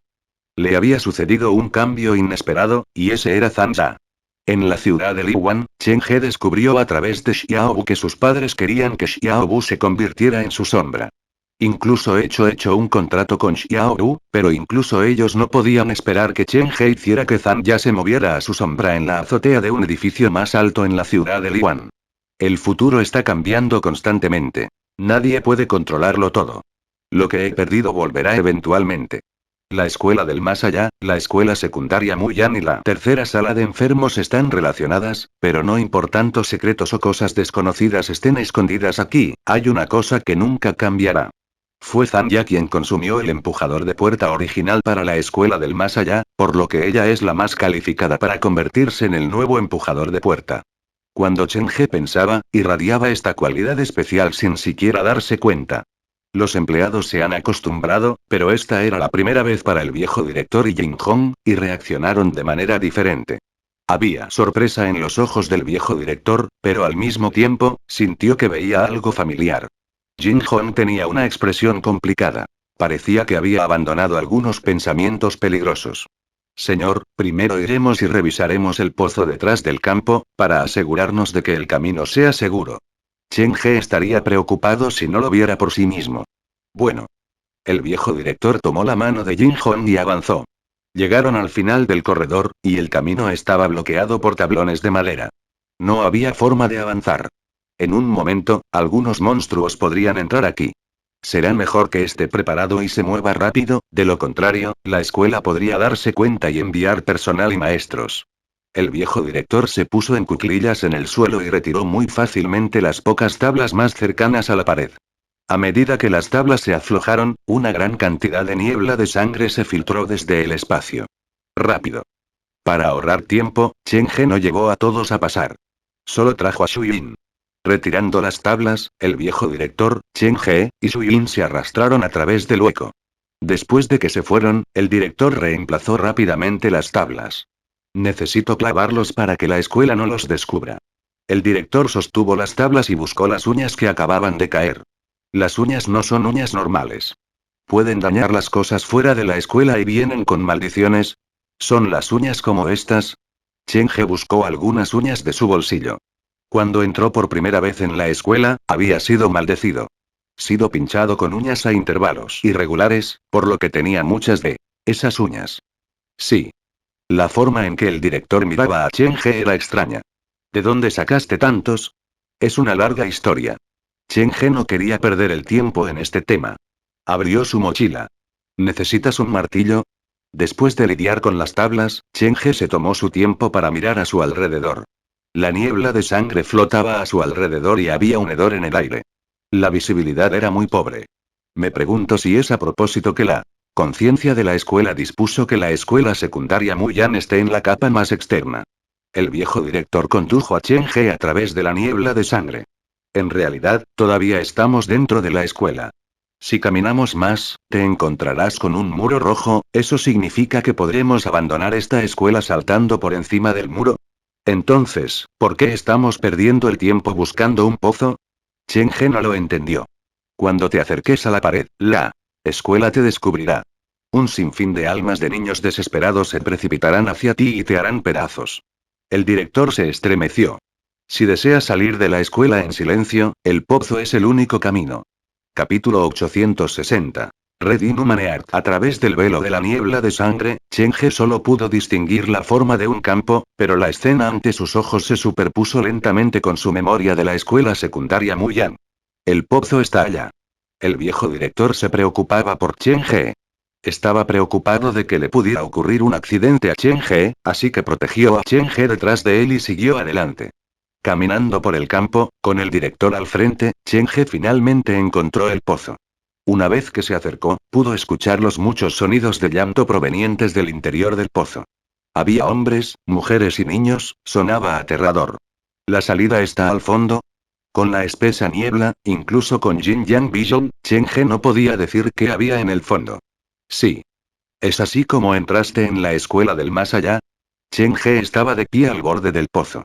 Le había sucedido un cambio inesperado, y ese era Zanza. En la ciudad de Liwan, Chen He descubrió a través de Xiaobu que sus padres querían que Xiaobu se convirtiera en su sombra. Incluso hecho un contrato con Xiao Ru, pero incluso ellos no podían esperar que Chen He hiciera que Zhang Ya se moviera a su sombra en la azotea de un edificio más alto en la ciudad de Liwan. El futuro está cambiando constantemente. Nadie puede controlarlo todo. Lo que he perdido volverá eventualmente. La escuela del más allá, la escuela secundaria Muyan y la tercera sala de enfermos están relacionadas, pero no importantes secretos o cosas desconocidas estén escondidas aquí, hay una cosa que nunca cambiará. Fue Zanya quien consumió el empujador de puerta original para la escuela del más allá, por lo que ella es la más calificada para convertirse en el nuevo empujador de puerta. Cuando Chen He pensaba, irradiaba esta cualidad especial sin siquiera darse cuenta. Los empleados se han acostumbrado, pero esta era la primera vez para el viejo director y Jin Hong, y reaccionaron de manera diferente. Había sorpresa en los ojos del viejo director, pero al mismo tiempo, sintió que veía algo familiar. Jin Hong tenía una expresión complicada. Parecía que había abandonado algunos pensamientos peligrosos. Señor, primero iremos y revisaremos el pozo detrás del campo, para asegurarnos de que el camino sea seguro. Chen He estaría preocupado si no lo viera por sí mismo. Bueno. El viejo director tomó la mano de Jin Hong y avanzó. Llegaron al final del corredor, y el camino estaba bloqueado por tablones de madera. No había forma de avanzar. En un momento, algunos monstruos podrían entrar aquí. Será mejor que esté preparado y se mueva rápido, de lo contrario, la escuela podría darse cuenta y enviar personal y maestros. El viejo director se puso en cuclillas en el suelo y retiró muy fácilmente las pocas tablas más cercanas a la pared. A medida que las tablas se aflojaron, una gran cantidad de niebla de sangre se filtró desde el espacio. Rápido. Para ahorrar tiempo, Chen He no llevó a todos a pasar. Solo trajo a Shu Yin. Retirando las tablas, el viejo director, Chen He, y Shu Yin se arrastraron a través del hueco. Después de que se fueron, el director reemplazó rápidamente las tablas. Necesito clavarlos para que la escuela no los descubra. El director sostuvo las tablas y buscó las uñas que acababan de caer. Las uñas no son uñas normales. Pueden dañar las cosas fuera de la escuela y vienen con maldiciones. ¿Son las uñas como estas? Chen He buscó algunas uñas de su bolsillo. Cuando entró por primera vez en la escuela, había sido maldecido. Sido pinchado con uñas a intervalos irregulares, por lo que tenía muchas de esas uñas. Sí. La forma en que el director miraba a Chen He era extraña. ¿De dónde sacaste tantos? Es una larga historia. Chen He no quería perder el tiempo en este tema. Abrió su mochila. ¿Necesitas un martillo? Después de lidiar con las tablas, Chen He se tomó su tiempo para mirar a su alrededor. La niebla de sangre flotaba a su alrededor y había un hedor en el aire. La visibilidad era muy pobre. Me pregunto si es a propósito que la conciencia de la escuela dispuso que la escuela secundaria Muyan esté en la capa más externa. El viejo director condujo a Chen He a través de la niebla de sangre. En realidad, todavía estamos dentro de la escuela. Si caminamos más, te encontrarás con un muro rojo, ¿eso significa que podremos abandonar esta escuela saltando por encima del muro? Entonces, ¿por qué estamos perdiendo el tiempo buscando un pozo? Chen He no lo entendió. Cuando te acerques a la pared, la escuela te descubrirá. Un sinfín de almas de niños desesperados se precipitarán hacia ti y te harán pedazos. El director se estremeció. Si deseas salir de la escuela en silencio, el pozo es el único camino. Capítulo 860. Red Inhumaneart. A través del velo de la niebla de sangre, Chen He solo pudo distinguir la forma de un campo, pero la escena ante sus ojos se superpuso lentamente con su memoria de la escuela secundaria Muyan. El pozo está allá. El viejo director se preocupaba por Chen He. Estaba preocupado de que le pudiera ocurrir un accidente a Chen He, así que protegió a Chen He detrás de él y siguió adelante. Caminando por el campo, con el director al frente, Chen He finalmente encontró el pozo. Una vez que se acercó, pudo escuchar los muchos sonidos de llanto provenientes del interior del pozo. Había hombres, mujeres y niños, sonaba aterrador. ¿La salida está al fondo? Con la espesa niebla, incluso con Jin Yang Vision, Chen He no podía decir qué había en el fondo. Sí. ¿Es así como entraste en la escuela del más allá? Chen He estaba de pie al borde del pozo.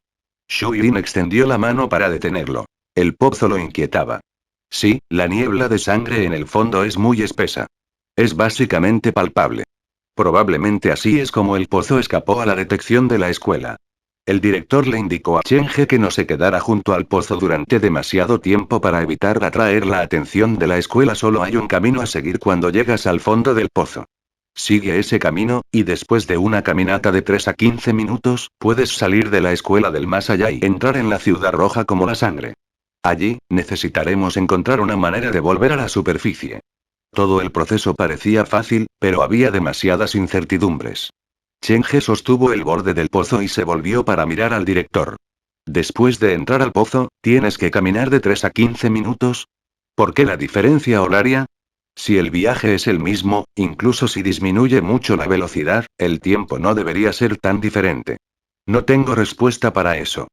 Shu Yin extendió la mano para detenerlo. El pozo lo inquietaba. Sí, la niebla de sangre en el fondo es muy espesa. Es básicamente palpable. Probablemente así es como el pozo escapó a la detección de la escuela. El director le indicó a Cheng-he que no se quedara junto al pozo durante demasiado tiempo para evitar atraer la atención de la escuela. Solo hay un camino a seguir cuando llegas al fondo del pozo. Sigue ese camino, y después de una caminata de 3 a 15 minutos, puedes salir de la escuela del más allá y entrar en la ciudad roja como la sangre. Allí, necesitaremos encontrar una manera de volver a la superficie. Todo el proceso parecía fácil, pero había demasiadas incertidumbres. Cheng-he sostuvo el borde del pozo y se volvió para mirar al director. Después de entrar al pozo, ¿tienes que caminar de 3 a 15 minutos? ¿Por qué la diferencia horaria? Si el viaje es el mismo, incluso si disminuye mucho la velocidad, el tiempo no debería ser tan diferente. No tengo respuesta para eso.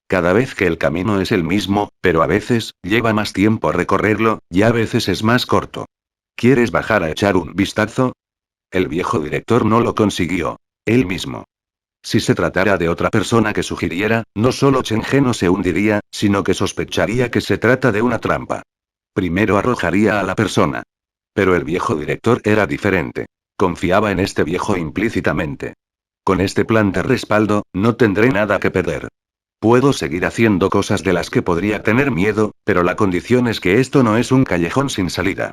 Cada vez que el camino es el mismo, pero a veces, lleva más tiempo recorrerlo, y a veces es más corto. ¿Quieres bajar a echar un vistazo? El viejo director no lo consiguió. Él mismo. Si se tratara de otra persona que sugiriera, no solo Cheng-he no se hundiría, sino que sospecharía que se trata de una trampa. Primero arrojaría a la persona. Pero el viejo director era diferente. Confiaba en este viejo implícitamente. Con este plan de respaldo, no tendré nada que perder. Puedo seguir haciendo cosas de las que podría tener miedo, pero la condición es que esto no es un callejón sin salida.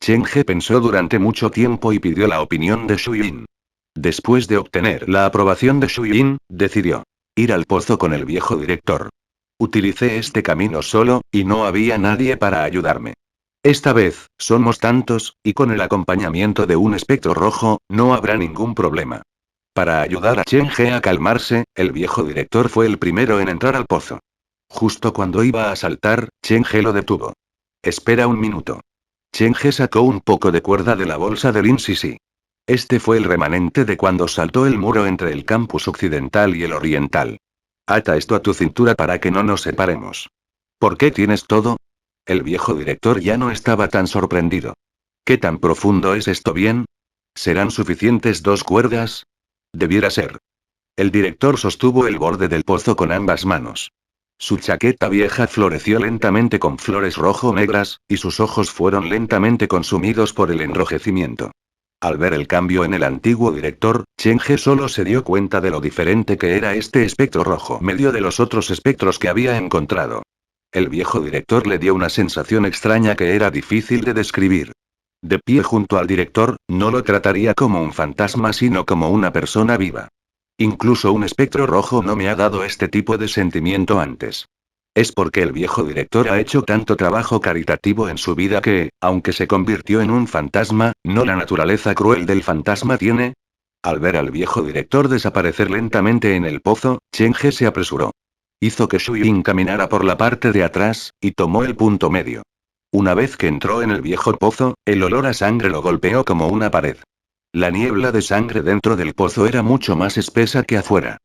Cheng-he pensó durante mucho tiempo y pidió la opinión de Xu Yin. Después de obtener la aprobación de Xu Yin, decidió ir al pozo con el viejo director. Utilicé este camino solo, y no había nadie para ayudarme. Esta vez, somos tantos, y con el acompañamiento de un espectro rojo, no habrá ningún problema. Para ayudar a Cheng-he a calmarse, el viejo director fue el primero en entrar al pozo. Justo cuando iba a saltar, Cheng-he lo detuvo. Espera un minuto. Cheng-he sacó un poco de cuerda de la bolsa de Lin Sisi. Este fue el remanente de cuando saltó el muro entre el campus occidental y el oriental. Ata esto a tu cintura para que no nos separemos. ¿Por qué tienes todo? El viejo director ya no estaba tan sorprendido. ¿Qué tan profundo es esto bien? ¿Serán suficientes 2 cuerdas? Debiera ser. El director sostuvo el borde del pozo con ambas manos. Su chaqueta vieja floreció lentamente con flores rojo-negras, y sus ojos fueron lentamente consumidos por el enrojecimiento. Al ver el cambio en el antiguo director, Cheng-he solo se dio cuenta de lo diferente que era este espectro rojo medio de los otros espectros que había encontrado. El viejo director le dio una sensación extraña que era difícil de describir. De pie junto al director, no lo trataría como un fantasma sino como una persona viva. Incluso un espectro rojo no me ha dado este tipo de sentimiento antes. Es porque el viejo director ha hecho tanto trabajo caritativo en su vida que, aunque se convirtió en un fantasma, ¿no la naturaleza cruel del fantasma tiene? Al ver al viejo director desaparecer lentamente en el pozo, Cheng-he se apresuró. Hizo que Xu Yin caminara por la parte de atrás, y tomó el punto medio. Una vez que entró en el viejo pozo, el olor a sangre lo golpeó como una pared. La niebla de sangre dentro del pozo era mucho más espesa que afuera.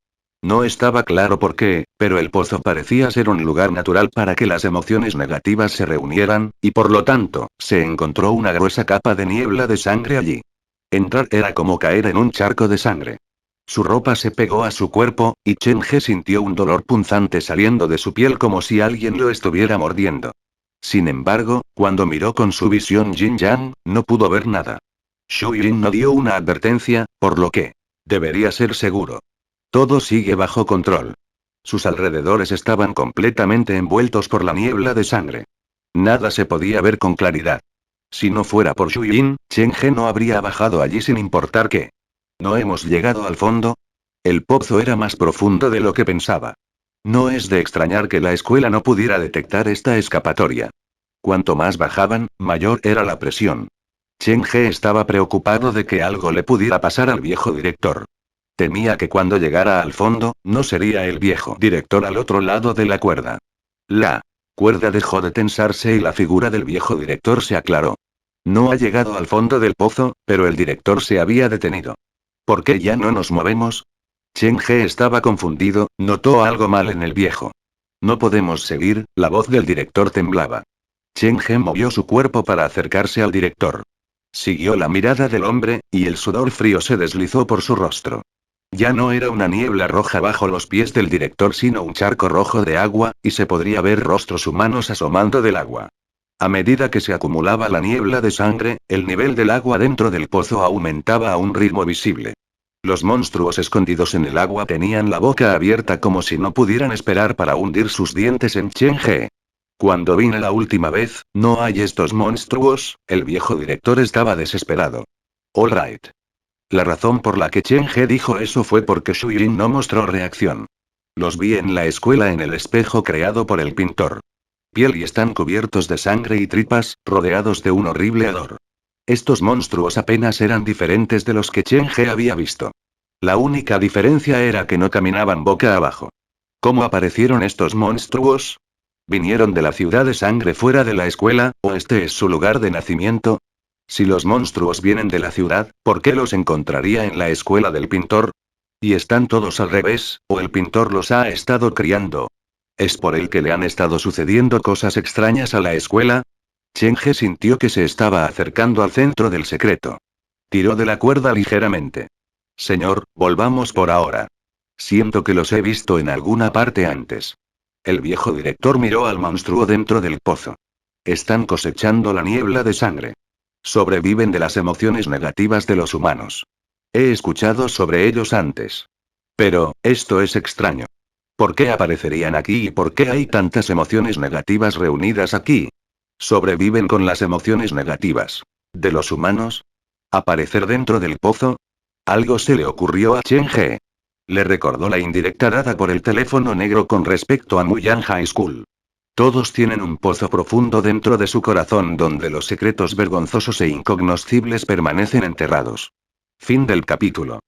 No estaba claro por qué, pero el pozo parecía ser un lugar natural para que las emociones negativas se reunieran, y por lo tanto, se encontró una gruesa capa de niebla de sangre allí. Entrar era como caer en un charco de sangre. Su ropa se pegó a su cuerpo, y Cheng-he sintió un dolor punzante saliendo de su piel como si alguien lo estuviera mordiendo. Sin embargo, cuando miró con su visión yin-yang, no pudo ver nada. Xu Yin no dio una advertencia, por lo que debería ser seguro. Todo sigue bajo control. Sus alrededores estaban completamente envueltos por la niebla de sangre. Nada se podía ver con claridad. Si no fuera por Xu Yin, Cheng-he no habría bajado allí sin importar qué. ¿No hemos llegado al fondo? El pozo era más profundo de lo que pensaba. No es de extrañar que la escuela no pudiera detectar esta escapatoria. Cuanto más bajaban, mayor era la presión. Cheng-he estaba preocupado de que algo le pudiera pasar al viejo director. Temía que cuando llegara al fondo, no sería el viejo director al otro lado de la cuerda. La cuerda dejó de tensarse y la figura del viejo director se aclaró. No ha llegado al fondo del pozo, pero el director se había detenido. ¿Por qué ya no nos movemos? Cheng-he estaba confundido, notó algo mal en el viejo. No podemos seguir, la voz del director temblaba. Cheng-he movió su cuerpo para acercarse al director. Siguió la mirada del hombre, y el sudor frío se deslizó por su rostro. Ya no era una niebla roja bajo los pies del director sino un charco rojo de agua, y se podría ver rostros humanos asomando del agua. A medida que se acumulaba la niebla de sangre, el nivel del agua dentro del pozo aumentaba a un ritmo visible. Los monstruos escondidos en el agua tenían la boca abierta como si no pudieran esperar para hundir sus dientes en Cheng-He. Cuando vine la última vez, no hay estos monstruos, el viejo director estaba desesperado. All right. La razón por la que Cheng-He dijo eso fue porque Shu-Jin no mostró reacción. Los vi en la escuela en el espejo creado por el pintor. Piel y están cubiertos de sangre y tripas, rodeados de un horrible hedor. Estos monstruos apenas eran diferentes de los que Cheng-He había visto. La única diferencia era que no caminaban boca abajo. ¿Cómo aparecieron estos monstruos? ¿Vinieron de la ciudad de sangre fuera de la escuela, o este es su lugar de nacimiento? Si los monstruos vienen de la ciudad, ¿por qué los encontraría en la escuela del pintor? ¿Y están todos al revés, o el pintor los ha estado criando? ¿Es por el que le han estado sucediendo cosas extrañas a la escuela? Cheng-He sintió que se estaba acercando al centro del secreto. Tiró de la cuerda ligeramente. Señor, volvamos por ahora. Siento que los he visto en alguna parte antes. El viejo director miró al monstruo dentro del pozo. Están cosechando la niebla de sangre. Sobreviven de las emociones negativas de los humanos. He escuchado sobre ellos antes. Pero, esto es extraño. ¿Por qué aparecerían aquí y por qué hay tantas emociones negativas reunidas aquí? Sobreviven con las emociones negativas. ¿De los humanos? ¿Aparecer dentro del pozo? Algo se le ocurrió a Cheng-He. Le recordó la indirecta dada por el teléfono negro con respecto a Muyang High School. Todos tienen un pozo profundo dentro de su corazón donde los secretos vergonzosos e incognoscibles permanecen enterrados. Fin del capítulo.